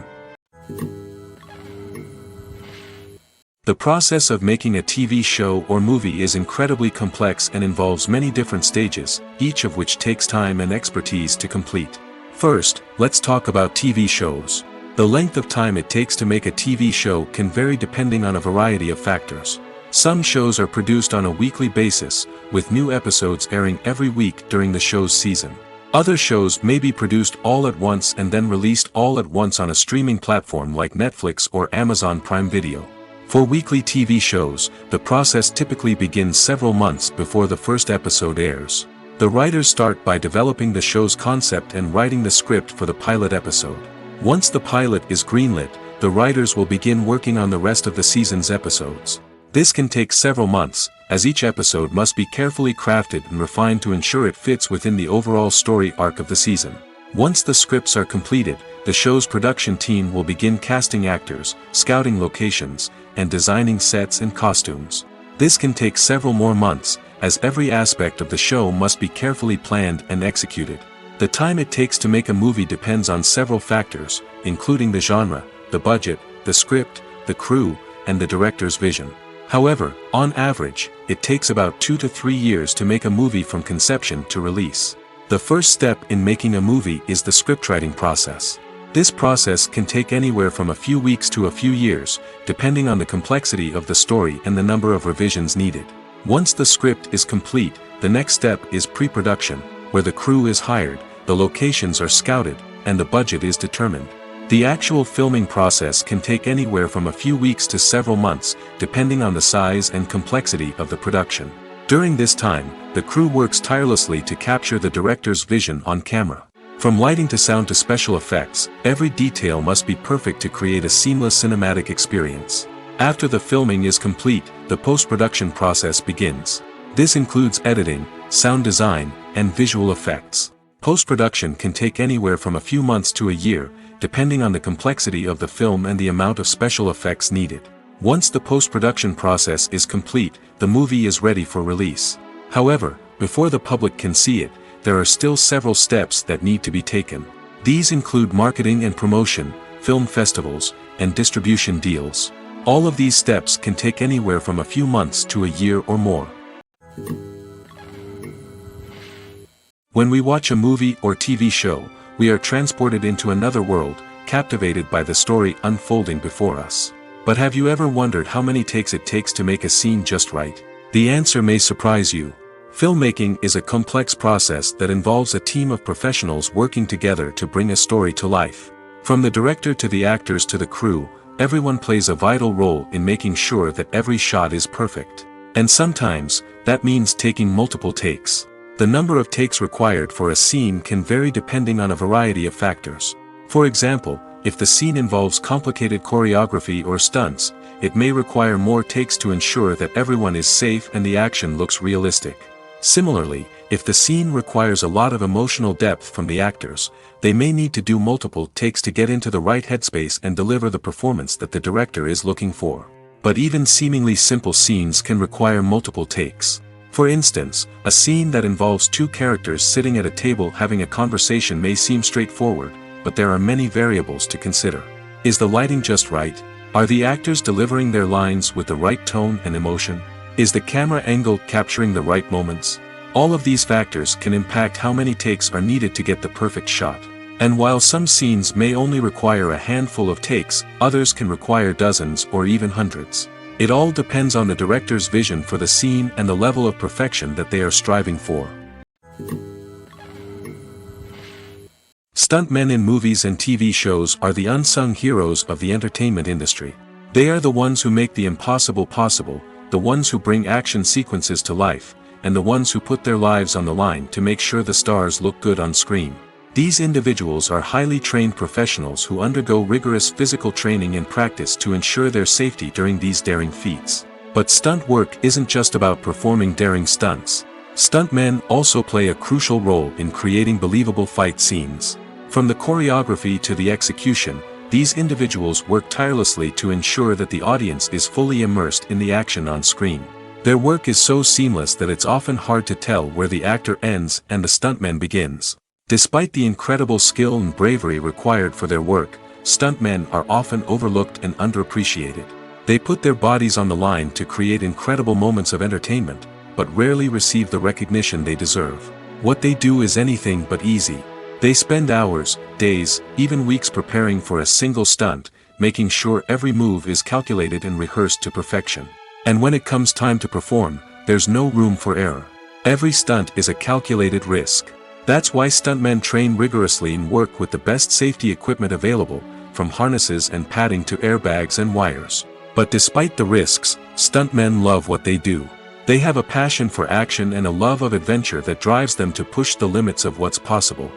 The process of making a TV show or movie is incredibly complex and involves many different stages, each of which takes time and expertise to complete. First, let's talk about TV shows. The length of time it takes to make a TV show can vary depending on a variety of factors. Some shows are produced on a weekly basis, with new episodes airing every week during the show's season. Other shows may be produced all at once and then released all at once on a streaming platform like Netflix or Amazon Prime Video. For weekly TV shows, the process typically begins several months before the first episode airs. The writers start by developing the show's concept and writing the script for the pilot episode. Once the pilot is greenlit, the writers will begin working on the rest of the season's episodes. This can take several months, as each episode must be carefully crafted and refined to ensure it fits within the overall story arc of the season. Once the scripts are completed, the show's production team will begin casting actors, scouting locations, and designing sets and costumes. This can take several more months, as every aspect of the show must be carefully planned and executed. The time it takes to make a movie depends on several factors, including the genre, the budget, the script, the crew, and the director's vision. However, on average, it takes about 2 to 3 years to make a movie from conception to release. The first step in making a movie is the scriptwriting process. This process can take anywhere from a few weeks to a few years, depending on the complexity of the story and the number of revisions needed. Once the script is complete, the next step is pre-production, where the crew is hired, the locations are scouted, and the budget is determined. The actual filming process can take anywhere from a few weeks to several months, depending on the size and complexity of the production. During this time, the crew works tirelessly to capture the director's vision on camera. From lighting to sound to special effects, every detail must be perfect to create a seamless cinematic experience. After the filming is complete, the post-production process begins. This includes editing, sound design, and visual effects. Post-production can take anywhere from a few months to a year, depending on the complexity of the film and the amount of special effects needed. Once the post-production process is complete, the movie is ready for release. However, before the public can see it, there are still several steps that need to be taken. These include marketing and promotion, film festivals, and distribution deals. All of these steps can take anywhere from a few months to a year or more. When we watch a movie or TV show, we are transported into another world, captivated by the story unfolding before us. But have you ever wondered how many takes it takes to make a scene just right? The answer may surprise you. Filmmaking is a complex process that involves a team of professionals working together to bring a story to life. From the director to the actors to the crew, everyone plays a vital role in making sure that every shot is perfect. And sometimes, that means taking multiple takes. The number of takes required for a scene can vary depending on a variety of factors. For example, if the scene involves complicated choreography or stunts, it may require more takes to ensure that everyone is safe and the action looks realistic. Similarly, if the scene requires a lot of emotional depth from the actors, they may need to do multiple takes to get into the right headspace and deliver the performance that the director is looking for. But even seemingly simple scenes can require multiple takes. For instance, a scene that involves two characters sitting at a table having a conversation may seem straightforward, but there are many variables to consider. Is the lighting just right? Are the actors delivering their lines with the right tone and emotion? Is the camera angle capturing the right moments? All of these factors can impact how many takes are needed to get the perfect shot. And while some scenes may only require a handful of takes, others can require dozens or even hundreds. It all depends on the director's vision for the scene and the level of perfection that they are striving for. Stuntmen in movies and TV shows are the unsung heroes of the entertainment industry. They are the ones who make the impossible possible, the ones who bring action sequences to life, and the ones who put their lives on the line to make sure the stars look good on screen. These individuals are highly trained professionals who undergo rigorous physical training and practice to ensure their safety during these daring feats. But stunt work isn't just about performing daring stunts. Stuntmen also play a crucial role in creating believable fight scenes. From the choreography to the execution, these individuals work tirelessly to ensure that the audience is fully immersed in the action on screen. Their work is so seamless that it's often hard to tell where the actor ends and the stuntman begins. Despite the incredible skill and bravery required for their work, stuntmen are often overlooked and underappreciated. They put their bodies on the line to create incredible moments of entertainment, but rarely receive the recognition they deserve. What they do is anything but easy. They spend hours, days, even weeks preparing for a single stunt, making sure every move is calculated and rehearsed to perfection. And when it comes time to perform, there's no room for error. Every stunt is a calculated risk. That's why stuntmen train rigorously and work with the best safety equipment available, from harnesses and padding to airbags and wires. But despite the risks, stuntmen love what they do. They have a passion for action and a love of adventure that drives them to push the limits of what's possible.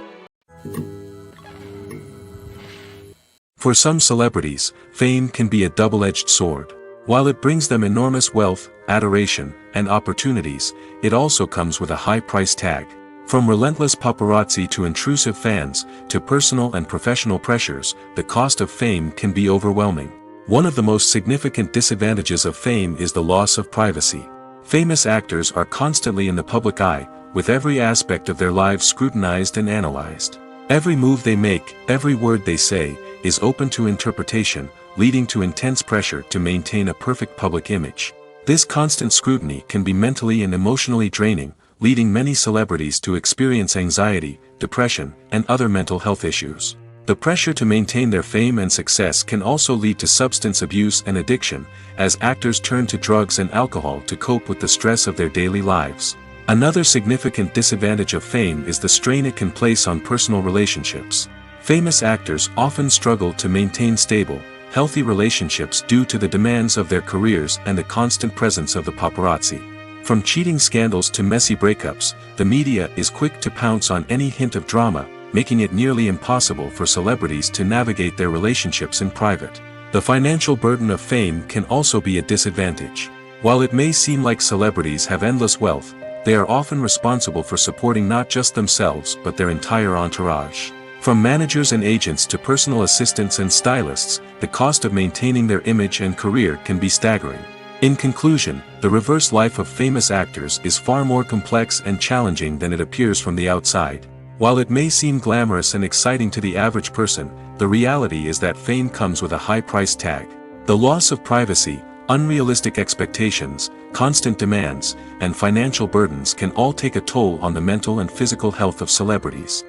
For some celebrities, fame can be a double-edged sword. While it brings them enormous wealth, adoration, and opportunities, it also comes with a high price tag. From relentless paparazzi to intrusive fans, to personal and professional pressures, the cost of fame can be overwhelming. One of the most significant disadvantages of fame is the loss of privacy. Famous actors are constantly in the public eye, with every aspect of their lives scrutinized and analyzed. Every move they make, every word they say, is open to interpretation, leading to intense pressure to maintain a perfect public image. This constant scrutiny can be mentally and emotionally draining, leading many celebrities to experience anxiety, depression, and other mental health issues. The pressure to maintain their fame and success can also lead to substance abuse and addiction, as actors turn to drugs and alcohol to cope with the stress of their daily lives. Another significant disadvantage of fame is the strain it can place on personal relationships. Famous actors often struggle to maintain stable, healthy relationships due to the demands of their careers and the constant presence of the paparazzi. From cheating scandals to messy breakups, the media is quick to pounce on any hint of drama, making it nearly impossible for celebrities to navigate their relationships in private. The financial burden of fame can also be a disadvantage. While it may seem like celebrities have endless wealth, they are often responsible for supporting not just themselves but their entire entourage. From managers and agents to personal assistants and stylists, the cost of maintaining their image and career can be staggering. In conclusion, the reverse life of famous actors is far more complex and challenging than it appears from the outside. While it may seem glamorous and exciting to the average person, the reality is that fame comes with a high price tag. The loss of privacy, unrealistic expectations, constant demands, and financial burdens can all take a toll on the mental and physical health of celebrities.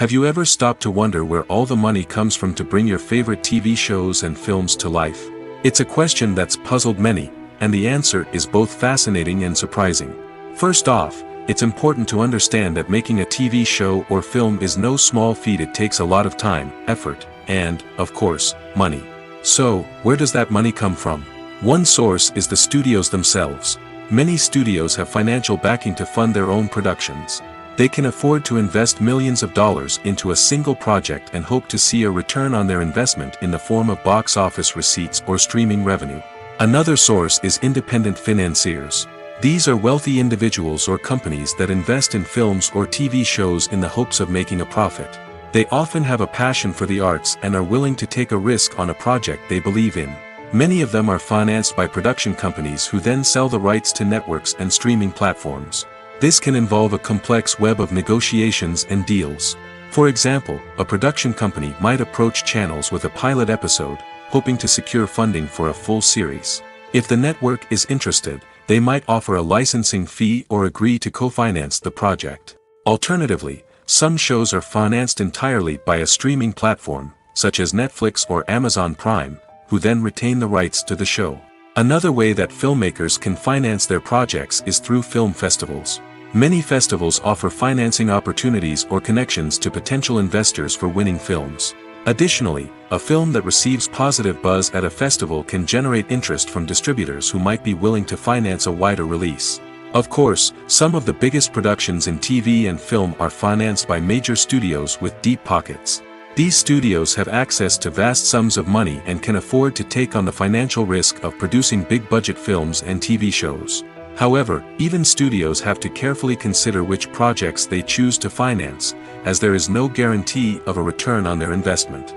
Have you ever stopped to wonder where all the money comes from to bring your favorite TV shows and films to life? It's a question that's puzzled many, and the answer is both fascinating and surprising. First off, it's important to understand that making a TV show or film is no small feat. It takes a lot of time, effort, and, of course, money. So, where does that money come from? One source is the studios themselves. Many studios have financial backing to fund their own productions. They can afford to invest millions of dollars into a single project and hope to see a return on their investment in the form of box office receipts or streaming revenue. Another source is independent financiers. These are wealthy individuals or companies that invest in films or TV shows in the hopes of making a profit. They often have a passion for the arts and are willing to take a risk on a project they believe in. Many of them are financed by production companies who then sell the rights to networks and streaming platforms. This can involve a complex web of negotiations and deals. For example, a production company might approach channels with a pilot episode, hoping to secure funding for a full series. If the network is interested, they might offer a licensing fee or agree to co-finance the project. Alternatively, some shows are financed entirely by a streaming platform, such as Netflix or Amazon Prime, who then retain the rights to the show. Another way that filmmakers can finance their projects is through film festivals. Many festivals offer financing opportunities or connections to potential investors for winning films. Additionally, a film that receives positive buzz at a festival can generate interest from distributors who might be willing to finance a wider release. Of course, some of the biggest productions in TV and film are financed by major studios with deep pockets. These studios have access to vast sums of money and can afford to take on the financial risk of producing big-budget films and TV shows. However, even studios have to carefully consider which projects they choose to finance, as there is no guarantee of a return on their investment.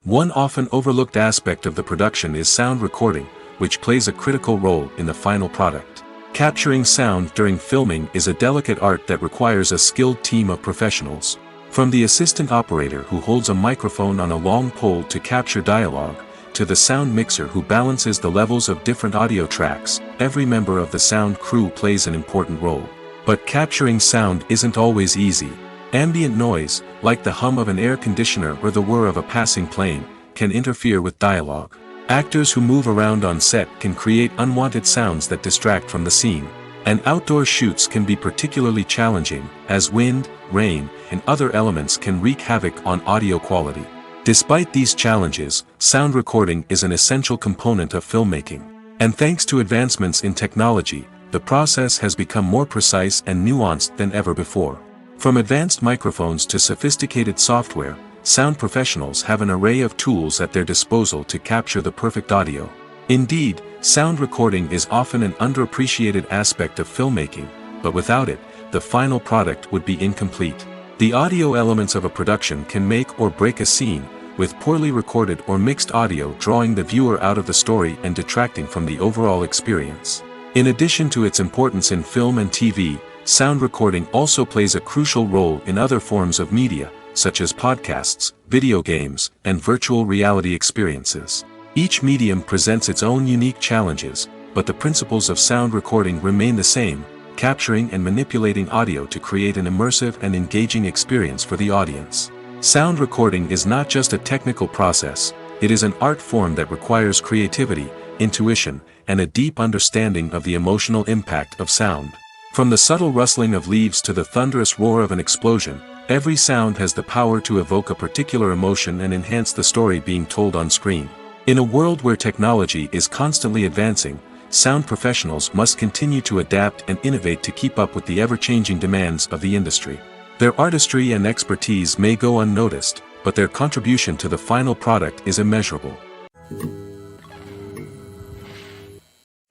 One often overlooked aspect of the production is sound recording, which plays a critical role in the final product. Capturing sound during filming is a delicate art that requires a skilled team of professionals. From the assistant operator who holds a microphone on a long pole to capture dialogue, to the sound mixer who balances the levels of different audio tracks, every member of the sound crew plays an important role. But capturing sound isn't always easy. Ambient noise, like the hum of an air conditioner or the whir of a passing plane, can interfere with dialogue. Actors who move around on set can create unwanted sounds that distract from the scene. And outdoor shoots can be particularly challenging, as wind, rain, and other elements can wreak havoc on audio quality. Despite these challenges, sound recording is an essential component of filmmaking. And thanks to advancements in technology, the process has become more precise and nuanced than ever before. From advanced microphones to sophisticated software, sound professionals have an array of tools at their disposal to capture the perfect audio. Indeed, sound recording is often an underappreciated aspect of filmmaking, but without it, the final product would be incomplete. The audio elements of a production can make or break a scene, with poorly recorded or mixed audio drawing the viewer out of the story and detracting from the overall experience. In addition to its importance in film and TV, sound recording also plays a crucial role in other forms of media, such as podcasts, video games, and virtual reality experiences. Each medium presents its own unique challenges, but the principles of sound recording remain the same, capturing and manipulating audio to create an immersive and engaging experience for the audience. Sound recording is not just a technical process, it is an art form that requires creativity, intuition, and a deep understanding of the emotional impact of sound. From the subtle rustling of leaves to the thunderous roar of an explosion, every sound has the power to evoke a particular emotion and enhance the story being told on screen. In a world where technology is constantly advancing, sound professionals must continue to adapt and innovate to keep up with the ever-changing demands of the industry. Their artistry and expertise may go unnoticed, but their contribution to the final product is immeasurable.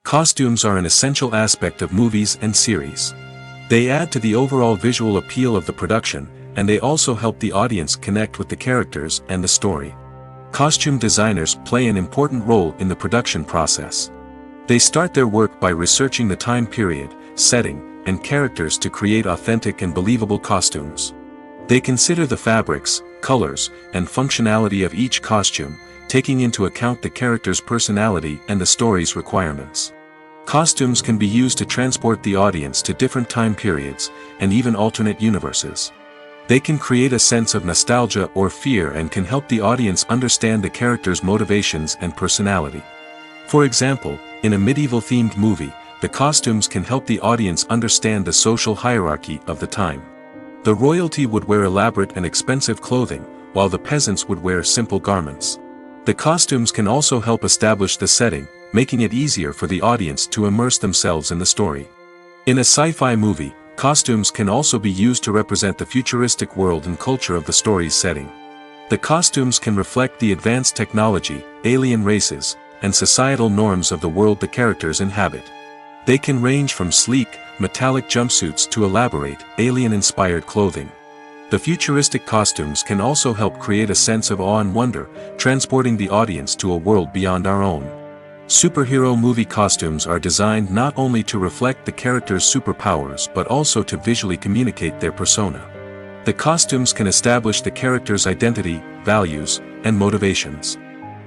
Costumes are an essential aspect of movies and series. They add to the overall visual appeal of the production, and they also help the audience connect with the characters and the story. Costume designers play an important role in the production process. They start their work by researching the time period, setting, and characters to create authentic and believable costumes. They consider the fabrics, colors, and functionality of each costume, taking into account the character's personality and the story's requirements. Costumes can be used to transport the audience to different time periods, and even alternate universes. They can create a sense of nostalgia or fear and can help the audience understand the character's motivations and personality. For example, in a medieval-themed movie, the costumes can help the audience understand the social hierarchy of the time. The royalty would wear elaborate and expensive clothing, while the peasants would wear simple garments. The costumes can also help establish the setting, making it easier for the audience to immerse themselves in the story. In a sci-fi movie, costumes can also be used to represent the futuristic world and culture of the story's setting. The costumes can reflect the advanced technology, alien races, and societal norms of the world the characters inhabit. They can range from sleek, metallic jumpsuits to elaborate, alien-inspired clothing. The futuristic costumes can also help create a sense of awe and wonder, transporting the audience to a world beyond our own. Superhero movie costumes are designed not only to reflect the character's superpowers but also to visually communicate their persona. The costumes can establish the character's identity, values, and motivations.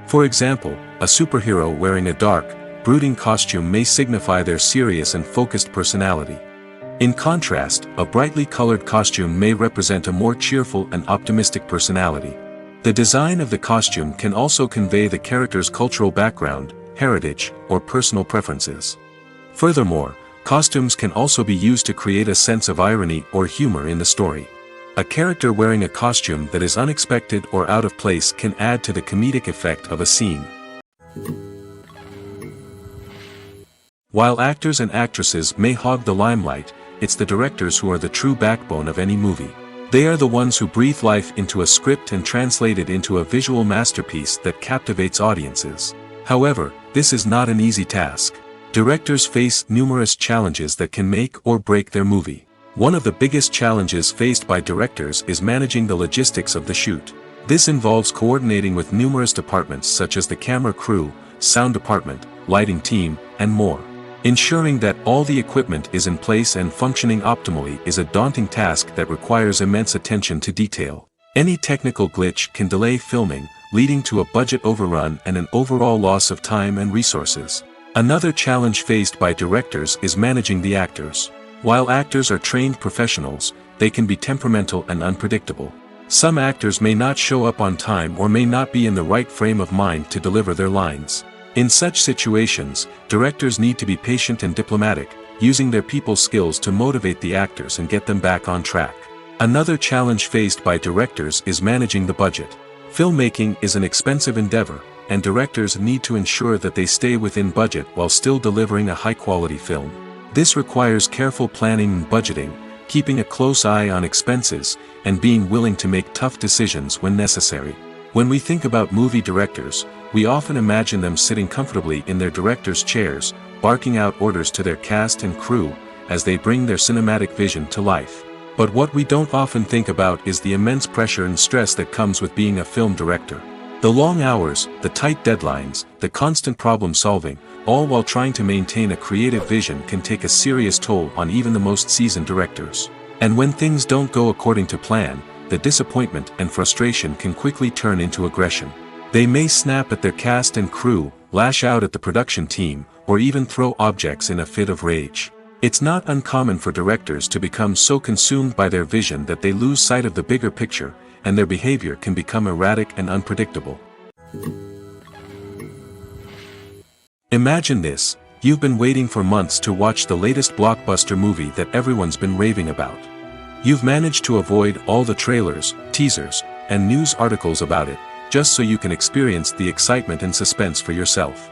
For example, a superhero wearing a dark, brooding costume may signify their serious and focused personality. In contrast, a brightly colored costume may represent a more cheerful and optimistic personality. The design of the costume can also convey the character's cultural background, heritage, or personal preferences. Furthermore, costumes can also be used to create a sense of irony or humor in the story. A character wearing a costume that is unexpected or out of place can add to the comedic effect of a scene. While actors and actresses may hog the limelight, it's the directors who are the true backbone of any movie. They are the ones who breathe life into a script and translate it into a visual masterpiece that captivates audiences. However, this is not an easy task. Directors face numerous challenges that can make or break their movie. One of the biggest challenges faced by directors is managing the logistics of the shoot. This involves coordinating with numerous departments such as the camera crew, sound department, lighting team, and more. Ensuring that all the equipment is in place and functioning optimally is a daunting task that requires immense attention to detail. Any technical glitch can delay filming, leading to a budget overrun and an overall loss of time and resources. Another challenge faced by directors is managing the actors. While actors are trained professionals, they can be temperamental and unpredictable. Some actors may not show up on time or may not be in the right frame of mind to deliver their lines. In such situations, directors need to be patient and diplomatic, using their people skills to motivate the actors and get them back on track. Another challenge faced by directors is managing the budget. Filmmaking is an expensive endeavor, and directors need to ensure that they stay within budget while still delivering a high-quality film. This requires careful planning and budgeting, keeping a close eye on expenses, and being willing to make tough decisions when necessary. When we think about movie directors, we often imagine them sitting comfortably in their director's chairs, barking out orders to their cast and crew, as they bring their cinematic vision to life. But what we don't often think about is the immense pressure and stress that comes with being a film director. The long hours, the tight deadlines, the constant problem solving, all while trying to maintain a creative vision can take a serious toll on even the most seasoned directors. And when things don't go according to plan, the disappointment and frustration can quickly turn into aggression. They may snap at their cast and crew, lash out at the production team, or even throw objects in a fit of rage. It's not uncommon for directors to become so consumed by their vision that they lose sight of the bigger picture, and their behavior can become erratic and unpredictable. Imagine this: you've been waiting for months to watch the latest blockbuster movie that everyone's been raving about. You've managed to avoid all the trailers, teasers, and news articles about it, just so you can experience the excitement and suspense for yourself.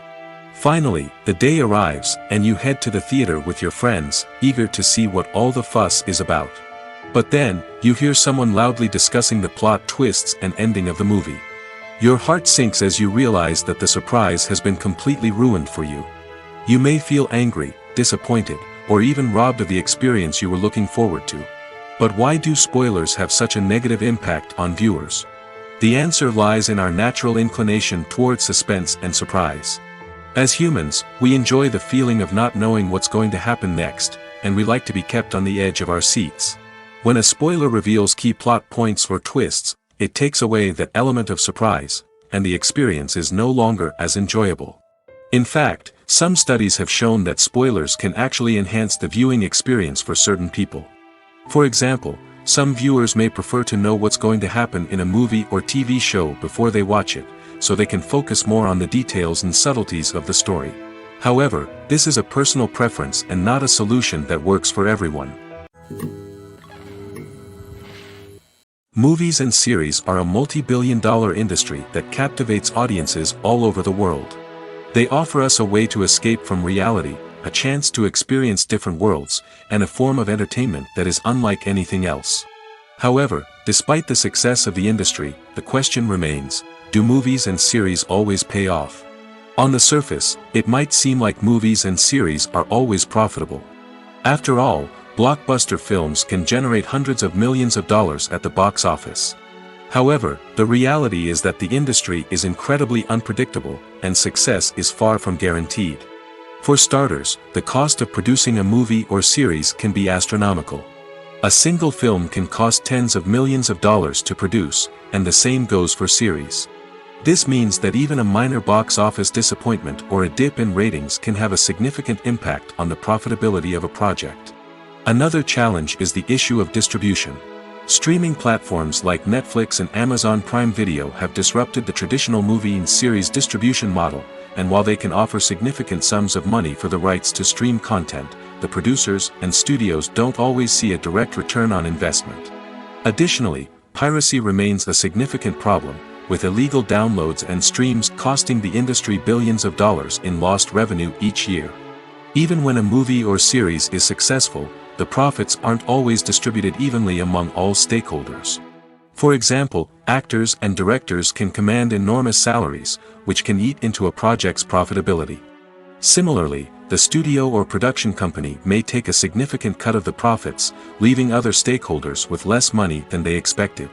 Finally, the day arrives, and you head to the theater with your friends, eager to see what all the fuss is about. But then, you hear someone loudly discussing the plot twists and ending of the movie. Your heart sinks as you realize that the surprise has been completely ruined for you. You may feel angry, disappointed, or even robbed of the experience you were looking forward to. But why do spoilers have such a negative impact on viewers? The answer lies in our natural inclination towards suspense and surprise. As humans, we enjoy the feeling of not knowing what's going to happen next, and we like to be kept on the edge of our seats. When a spoiler reveals key plot points or twists, it takes away that element of surprise, and the experience is no longer as enjoyable. In fact, some studies have shown that spoilers can actually enhance the viewing experience for certain people. For example, some viewers may prefer to know what's going to happen in a movie or TV show before they watch it, so they can focus more on the details and subtleties of the story. However, this is a personal preference and not a solution that works for everyone. Movies and series are a multi-billion-dollar industry that captivates audiences all over the world. They offer us a way to escape from reality, a chance to experience different worlds, and a form of entertainment that is unlike anything else. However, despite the success of the industry, the question remains: do movies and series always pay off? On the surface, it might seem like movies and series are always profitable. After all, blockbuster films can generate hundreds of millions of dollars at the box office. However, the reality is that the industry is incredibly unpredictable, and success is far from guaranteed. For starters, the cost of producing a movie or series can be astronomical. A single film can cost tens of millions of dollars to produce, and the same goes for series. This means that even a minor box office disappointment or a dip in ratings can have a significant impact on the profitability of a project. Another challenge is the issue of distribution. Streaming platforms like Netflix and Amazon Prime Video have disrupted the traditional movie and series distribution model, and while they can offer significant sums of money for the rights to stream content, the producers and studios don't always see a direct return on investment. Additionally, piracy remains a significant problem, with illegal downloads and streams costing the industry billions of dollars in lost revenue each year. Even when a movie or series is successful, the profits aren't always distributed evenly among all stakeholders. For example, actors and directors can command enormous salaries, which can eat into a project's profitability. Similarly, the studio or production company may take a significant cut of the profits, leaving other stakeholders with less money than they expected.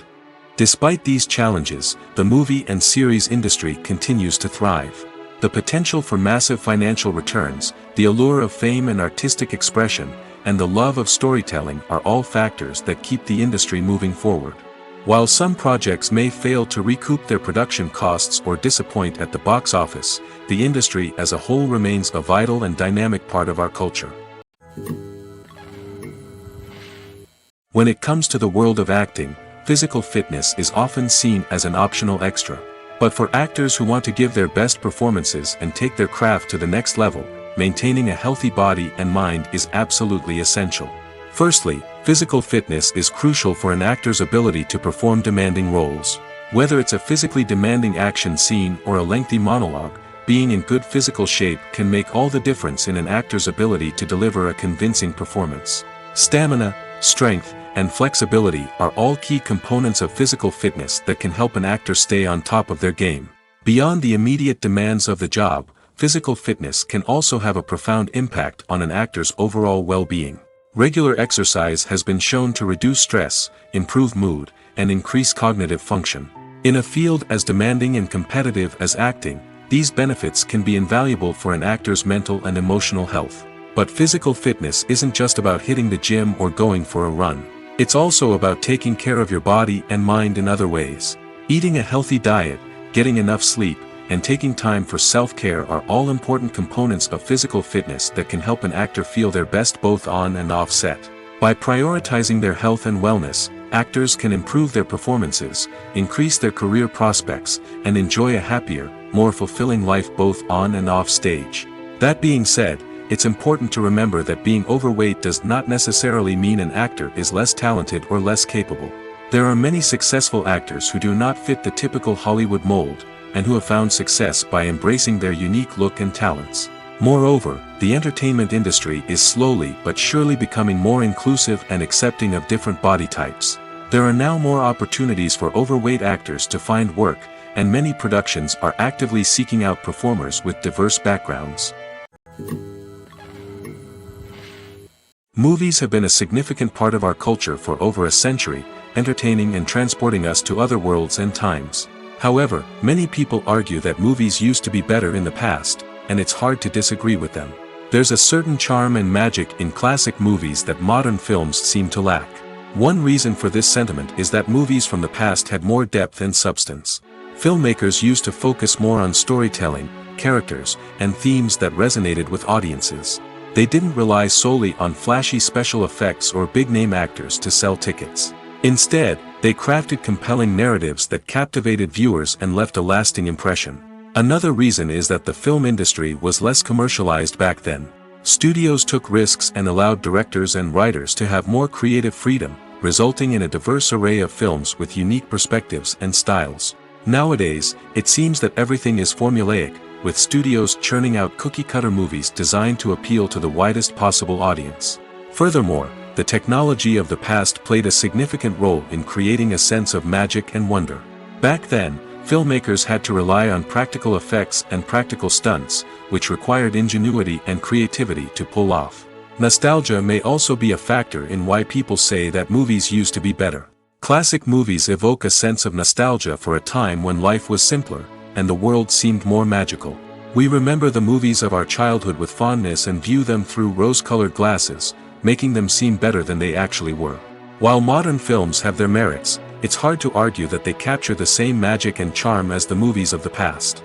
Despite these challenges, the movie and series industry continues to thrive. The potential for massive financial returns, the allure of fame and artistic expression, and the love of storytelling are all factors that keep the industry moving forward. While some projects may fail to recoup their production costs or disappoint at the box office, the industry as a whole remains a vital and dynamic part of our culture. When it comes to the world of acting, physical fitness is often seen as an optional extra. But for actors who want to give their best performances and take their craft to the next level, maintaining a healthy body and mind is absolutely essential. Firstly, physical fitness is crucial for an actor's ability to perform demanding roles. Whether it's a physically demanding action scene or a lengthy monologue, being in good physical shape can make all the difference in an actor's ability to deliver a convincing performance. Stamina, strength, and flexibility are all key components of physical fitness that can help an actor stay on top of their game. Beyond the immediate demands of the job, physical fitness can also have a profound impact on an actor's overall well-being. Regular exercise has been shown to reduce stress, improve mood, and increase cognitive function. In a field as demanding and competitive as acting, these benefits can be invaluable for an actor's mental and emotional health. But physical fitness isn't just about hitting the gym or going for a run. It's also about taking care of your body and mind in other ways. Eating a healthy diet, getting enough sleep, and taking time for self-care are all important components of physical fitness that can help an actor feel their best both on and off set. By prioritizing their health and wellness, actors can improve their performances, increase their career prospects, and enjoy a happier, more fulfilling life both on and off stage. That being said, it's important to remember that being overweight does not necessarily mean an actor is less talented or less capable. There are many successful actors who do not fit the typical Hollywood mold, and who have found success by embracing their unique look and talents. Moreover, the entertainment industry is slowly but surely becoming more inclusive and accepting of different body types. There are now more opportunities for overweight actors to find work, and many productions are actively seeking out performers with diverse backgrounds. Movies have been a significant part of our culture for over a century, entertaining and transporting us to other worlds and times. However, many people argue that movies used to be better in the past, and it's hard to disagree with them. There's a certain charm and magic in classic movies that modern films seem to lack. One reason for this sentiment is that movies from the past had more depth and substance. Filmmakers used to focus more on storytelling, characters, and themes that resonated with audiences. They didn't rely solely on flashy special effects or big-name actors to sell tickets. Instead, they crafted compelling narratives that captivated viewers and left a lasting impression. Another reason is that the film industry was less commercialized back then. Studios took risks and allowed directors and writers to have more creative freedom, resulting in a diverse array of films with unique perspectives and styles. Nowadays, it seems that everything is formulaic, with studios churning out cookie-cutter movies designed to appeal to the widest possible audience. Furthermore, the technology of the past played a significant role in creating a sense of magic and wonder. Back then, filmmakers had to rely on practical effects and practical stunts, which required ingenuity and creativity to pull off. Nostalgia may also be a factor in why people say that movies used to be better. Classic movies evoke a sense of nostalgia for a time when life was simpler, and the world seemed more magical. We remember the movies of our childhood with fondness and view them through rose-colored glasses, making them seem better than they actually were. While modern films have their merits, it's hard to argue that they capture the same magic and charm as the movies of the past.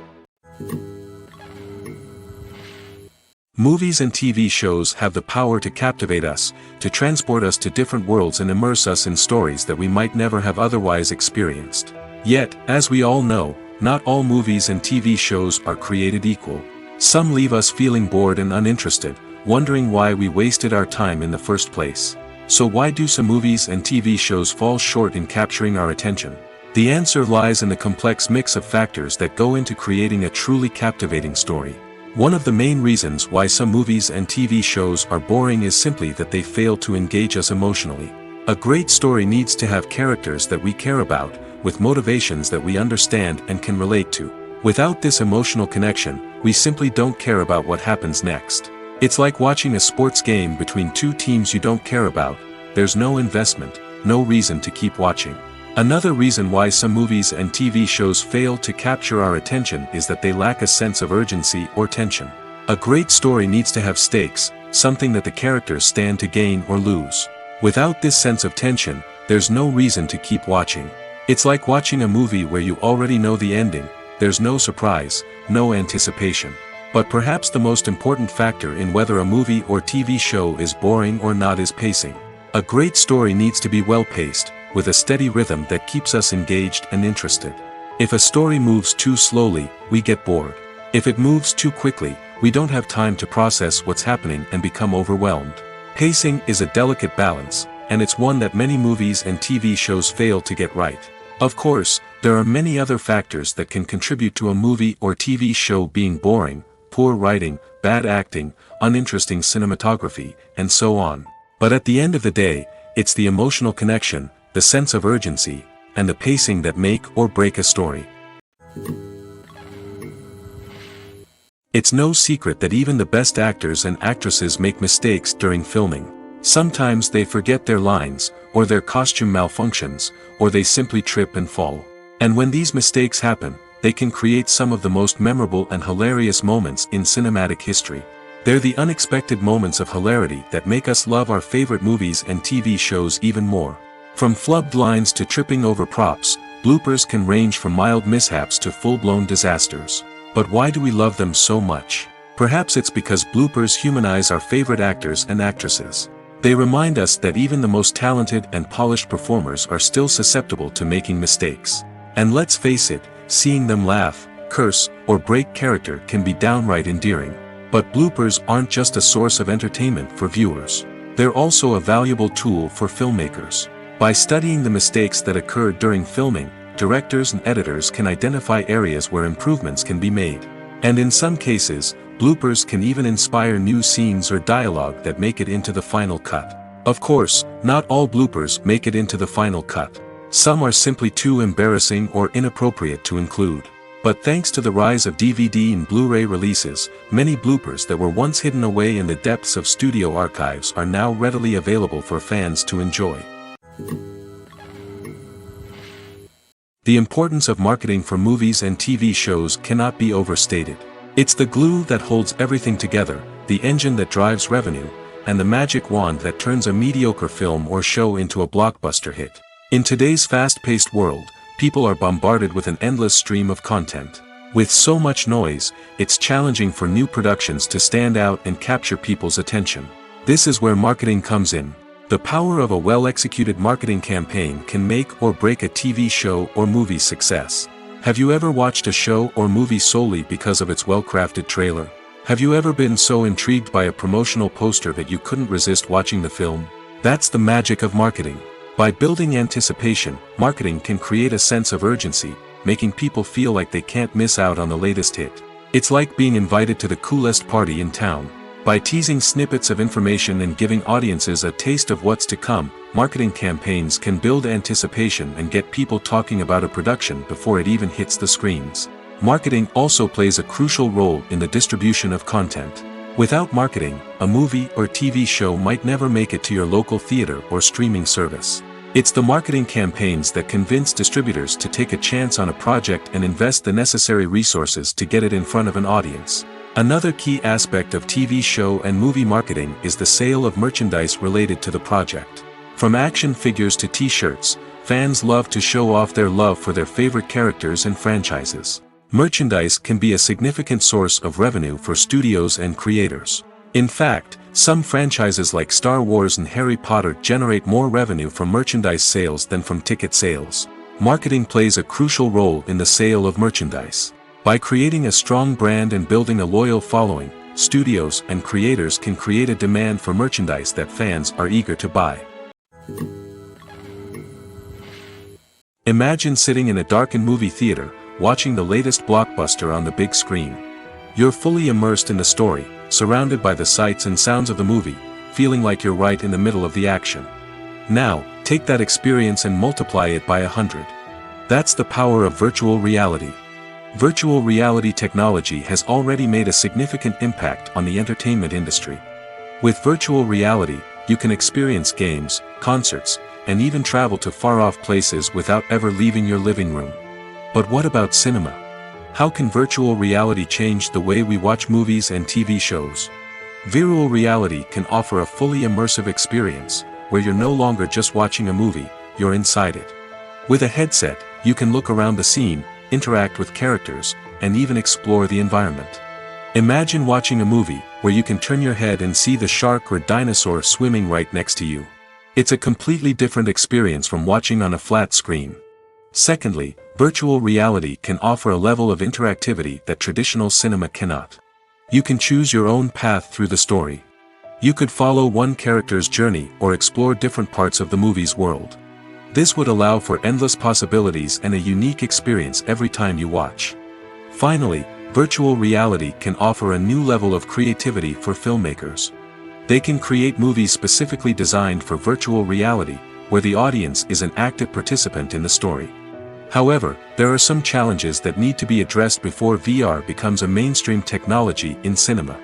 Movies and TV shows have the power to captivate us, to transport us to different worlds and immerse us in stories that we might never have otherwise experienced. Yet, as we all know, not all movies and TV shows are created equal. Some leave us feeling bored and uninterested, wondering why we wasted our time in the first place. So why do some movies and TV shows fall short in capturing our attention? The answer lies in the complex mix of factors that go into creating a truly captivating story. One of the main reasons why some movies and TV shows are boring is simply that they fail to engage us emotionally. A great story needs to have characters that we care about, with motivations that we understand and can relate to. Without this emotional connection, we simply don't care about what happens next. It's like watching a sports game between two teams you don't care about. There's no investment, no reason to keep watching. Another reason why some movies and TV shows fail to capture our attention is that they lack a sense of urgency or tension. A great story needs to have stakes, something that the characters stand to gain or lose. Without this sense of tension, there's no reason to keep watching. It's like watching a movie where you already know the ending. There's no surprise, no anticipation. But perhaps the most important factor in whether a movie or TV show is boring or not is pacing. A great story needs to be well-paced, with a steady rhythm that keeps us engaged and interested. If a story moves too slowly, we get bored. If it moves too quickly, we don't have time to process what's happening and become overwhelmed. Pacing is a delicate balance, and it's one that many movies and TV shows fail to get right. Of course, there are many other factors that can contribute to a movie or TV show being boring: poor writing, bad acting, uninteresting cinematography, and so on. But at the end of the day, it's the emotional connection, the sense of urgency, and the pacing that make or break a story. It's no secret that even the best actors and actresses make mistakes during filming. Sometimes they forget their lines, or their costume malfunctions, or they simply trip and fall. And when these mistakes happen, they can create some of the most memorable and hilarious moments in cinematic history. They're the unexpected moments of hilarity that make us love our favorite movies and TV shows even more. From flubbed lines to tripping over props, bloopers can range from mild mishaps to full-blown disasters. But why do we love them so much? Perhaps it's because bloopers humanize our favorite actors and actresses. They remind us that even the most talented and polished performers are still susceptible to making mistakes. And let's face it, seeing them laugh, curse, or break character can be downright endearing. But bloopers aren't just a source of entertainment for viewers. They're also a valuable tool for filmmakers. By studying the mistakes that occurred during filming, directors and editors can identify areas where improvements can be made. And in some cases, bloopers can even inspire new scenes or dialogue that make it into the final cut. Of course, not all bloopers make it into the final cut. Some are simply too embarrassing or inappropriate to include. But thanks to the rise of DVD and Blu-ray releases, many bloopers that were once hidden away in the depths of studio archives are now readily available for fans to enjoy. The importance of marketing for movies and TV shows cannot be overstated. It's the glue that holds everything together, the engine that drives revenue, and the magic wand that turns a mediocre film or show into a blockbuster hit. In today's fast-paced world, people are bombarded with an endless stream of content. With so much noise, it's challenging for new productions to stand out and capture people's attention. This is where marketing comes in. The power of a well-executed marketing campaign can make or break a TV show or movie's success. Have you ever watched a show or movie solely because of its well-crafted trailer? Have you ever been so intrigued by a promotional poster that you couldn't resist watching the film? That's the magic of marketing. By building anticipation, marketing can create a sense of urgency, making people feel like they can't miss out on the latest hit. It's like being invited to the coolest party in town. By teasing snippets of information and giving audiences a taste of what's to come, marketing campaigns can build anticipation and get people talking about a production before it even hits the screens. Marketing also plays a crucial role in the distribution of content. Without marketing, a movie or TV show might never make it to your local theater or streaming service. It's the marketing campaigns that convince distributors to take a chance on a project and invest the necessary resources to get it in front of an audience. Another key aspect of TV show and movie marketing is the sale of merchandise related to the project. From action figures to t-shirts, fans love to show off their love for their favorite characters and franchises. Merchandise can be a significant source of revenue for studios and creators. In fact, some franchises like Star Wars and Harry Potter generate more revenue from merchandise sales than from ticket sales. Marketing plays a crucial role in the sale of merchandise. By creating a strong brand and building a loyal following, studios and creators can create a demand for merchandise that fans are eager to buy. Imagine sitting in a darkened movie theater, watching the latest blockbuster on the big screen. You're fully immersed in the story, surrounded by the sights and sounds of the movie, feeling like you're right in the middle of the action. Now, take that experience and multiply it by 100. That's the power of virtual reality. Virtual reality technology has already made a significant impact on the entertainment industry. With virtual reality, you can experience games, concerts, and even travel to far-off places without ever leaving your living room. But what about cinema? How can virtual reality change the way we watch movies and TV shows? Virtual reality can offer a fully immersive experience, where you're no longer just watching a movie, you're inside it. With a headset, you can look around the scene, interact with characters, and even explore the environment. Imagine watching a movie, where you can turn your head and see the shark or dinosaur swimming right next to you. It's a completely different experience from watching on a flat screen. Secondly, virtual reality can offer a level of interactivity that traditional cinema cannot. You can choose your own path through the story. You could follow one character's journey or explore different parts of the movie's world. This would allow for endless possibilities and a unique experience every time you watch. Finally, virtual reality can offer a new level of creativity for filmmakers. They can create movies specifically designed for virtual reality, where the audience is an active participant in the story. However, there are some challenges that need to be addressed before VR becomes a mainstream technology in cinema.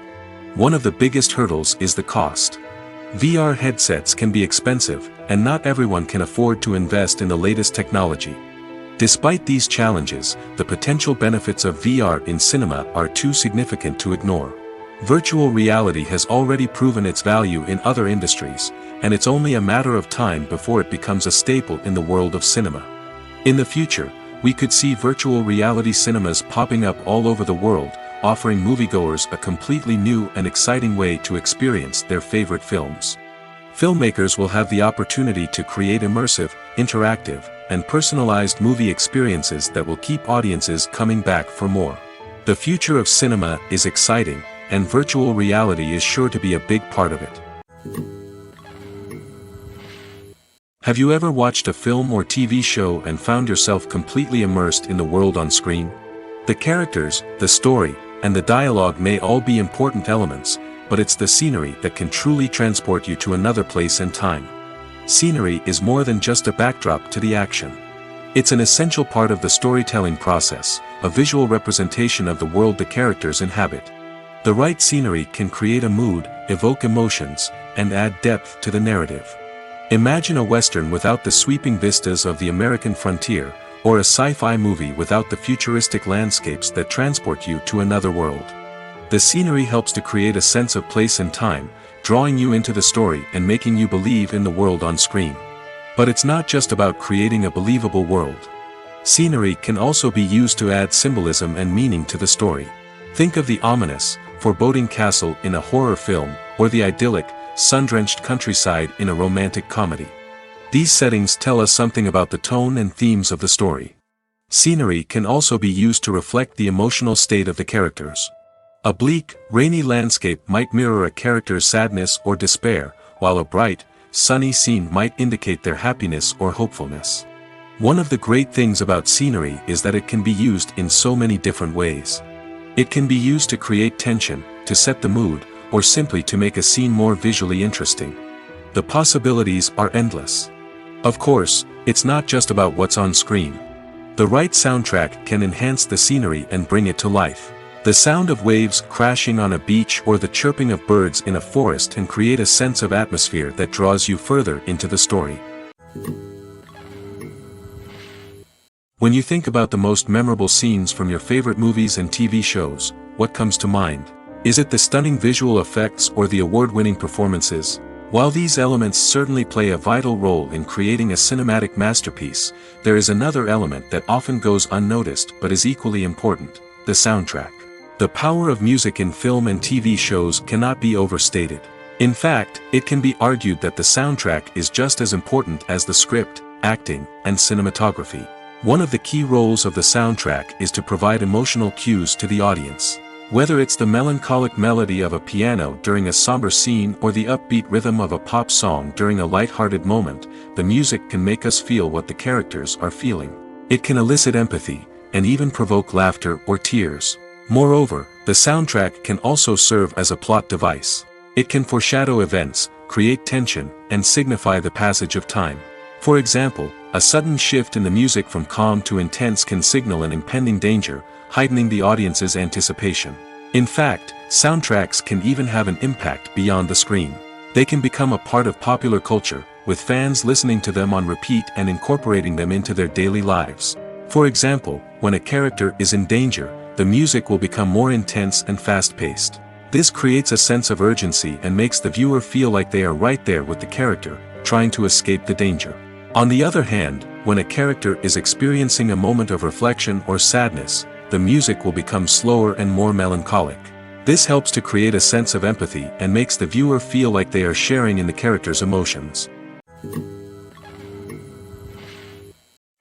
One of the biggest hurdles is the cost. VR headsets can be expensive, and not everyone can afford to invest in the latest technology. Despite these challenges, the potential benefits of VR in cinema are too significant to ignore. Virtual reality has already proven its value in other industries, and it's only a matter of time before it becomes a staple in the world of cinema. In the future, we could see virtual reality cinemas popping up all over the world, offering moviegoers a completely new and exciting way to experience their favorite films. Filmmakers will have the opportunity to create immersive, interactive, and personalized movie experiences that will keep audiences coming back for more. The future of cinema is exciting, and virtual reality is sure to be a big part of it. Have you ever watched a film or TV show and found yourself completely immersed in the world on screen? The characters, the story, and the dialogue may all be important elements, but it's the scenery that can truly transport you to another place and time. Scenery is more than just a backdrop to the action. It's an essential part of the storytelling process, a visual representation of the world the characters inhabit. The right scenery can create a mood, evoke emotions, and add depth to the narrative. Imagine a Western without the sweeping vistas of the American frontier, or a sci-fi movie without the futuristic landscapes that transport you to another world. The scenery helps to create a sense of place and time, drawing you into the story and making you believe in the world on screen. But it's not just about creating a believable world. Scenery can also be used to add symbolism and meaning to the story. Think of the ominous, foreboding castle in a horror film, or the idyllic, sun-drenched countryside in a romantic comedy. These settings tell us something about the tone and themes of the story. Scenery can also be used to reflect the emotional state of the characters. A bleak, rainy landscape might mirror a character's sadness or despair, while a bright, sunny scene might indicate their happiness or hopefulness. One of the great things about scenery is that it can be used in so many different ways. It can be used to create tension, to set the mood, or simply to make a scene more visually interesting. The possibilities are endless. Of course, it's not just about what's on screen. The right soundtrack can enhance the scenery and bring it to life. The sound of waves crashing on a beach or the chirping of birds in a forest can create a sense of atmosphere that draws you further into the story. When you think about the most memorable scenes from your favorite movies and TV shows, what comes to mind? Is it the stunning visual effects or the award-winning performances? While these elements certainly play a vital role in creating a cinematic masterpiece, there is another element that often goes unnoticed but is equally important: the soundtrack. The power of music in film and TV shows cannot be overstated. In fact, it can be argued that the soundtrack is just as important as the script, acting, and cinematography. One of the key roles of the soundtrack is to provide emotional cues to the audience. Whether it's the melancholic melody of a piano during a somber scene or the upbeat rhythm of a pop song during a light-hearted moment, the music can make us feel what the characters are feeling. It can elicit empathy, and even provoke laughter or tears. Moreover, the soundtrack can also serve as a plot device. It can foreshadow events, create tension, and signify the passage of time. For example, a sudden shift in the music from calm to intense can signal an impending danger, heightening the audience's anticipation. In fact, soundtracks can even have an impact beyond the screen. They can become a part of popular culture, with fans listening to them on repeat and incorporating them into their daily lives. For example, when a character is in danger, the music will become more intense and fast-paced. This creates a sense of urgency and makes the viewer feel like they are right there with the character, trying to escape the danger. On the other hand, when a character is experiencing a moment of reflection or sadness, the music will become slower and more melancholic. This helps to create a sense of empathy and makes the viewer feel like they are sharing in the character's emotions.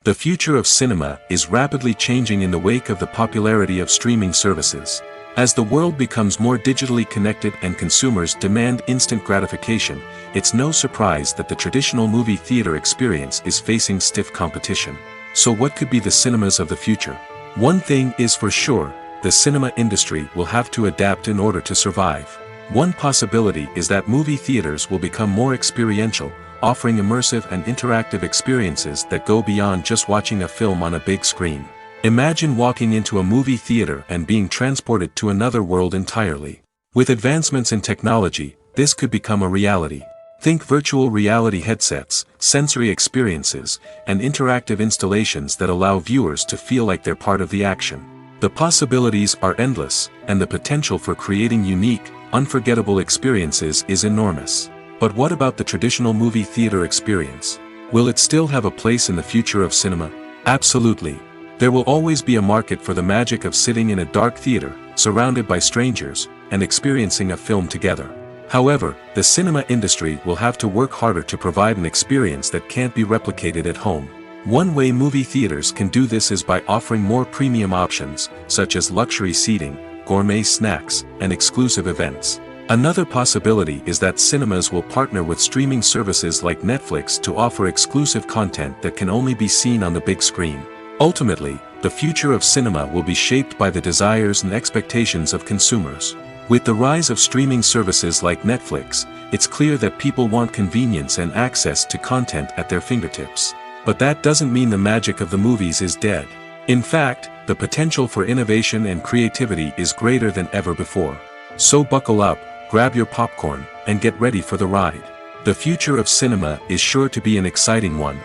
The future of cinema is rapidly changing in the wake of the popularity of streaming services. As the world becomes more digitally connected and consumers demand instant gratification, it's no surprise that the traditional movie theater experience is facing stiff competition. So what could be the cinemas of the future? One thing is for sure, the cinema industry will have to adapt in order to survive. One possibility is that movie theaters will become more experiential, offering immersive and interactive experiences that go beyond just watching a film on a big screen. Imagine walking into a movie theater and being transported to another world entirely. With advancements in technology, this could become a reality. Think virtual reality headsets, sensory experiences, and interactive installations that allow viewers to feel like they're part of the action. The possibilities are endless, and the potential for creating unique, unforgettable experiences is enormous. But what about the traditional movie theater experience? Will it still have a place in the future of cinema? Absolutely. There will always be a market for the magic of sitting in a dark theater, surrounded by strangers, and experiencing a film together. However, the cinema industry will have to work harder to provide an experience that can't be replicated at home. One way movie theaters can do this is by offering more premium options, such as luxury seating, gourmet snacks, and exclusive events. Another possibility is that cinemas will partner with streaming services like Netflix to offer exclusive content that can only be seen on the big screen. Ultimately, the future of cinema will be shaped by the desires and expectations of consumers. With the rise of streaming services like Netflix, it's clear that people want convenience and access to content at their fingertips. But that doesn't mean the magic of the movies is dead. In fact, the potential for innovation and creativity is greater than ever before. So buckle up, grab your popcorn, and get ready for the ride. The future of cinema is sure to be an exciting one.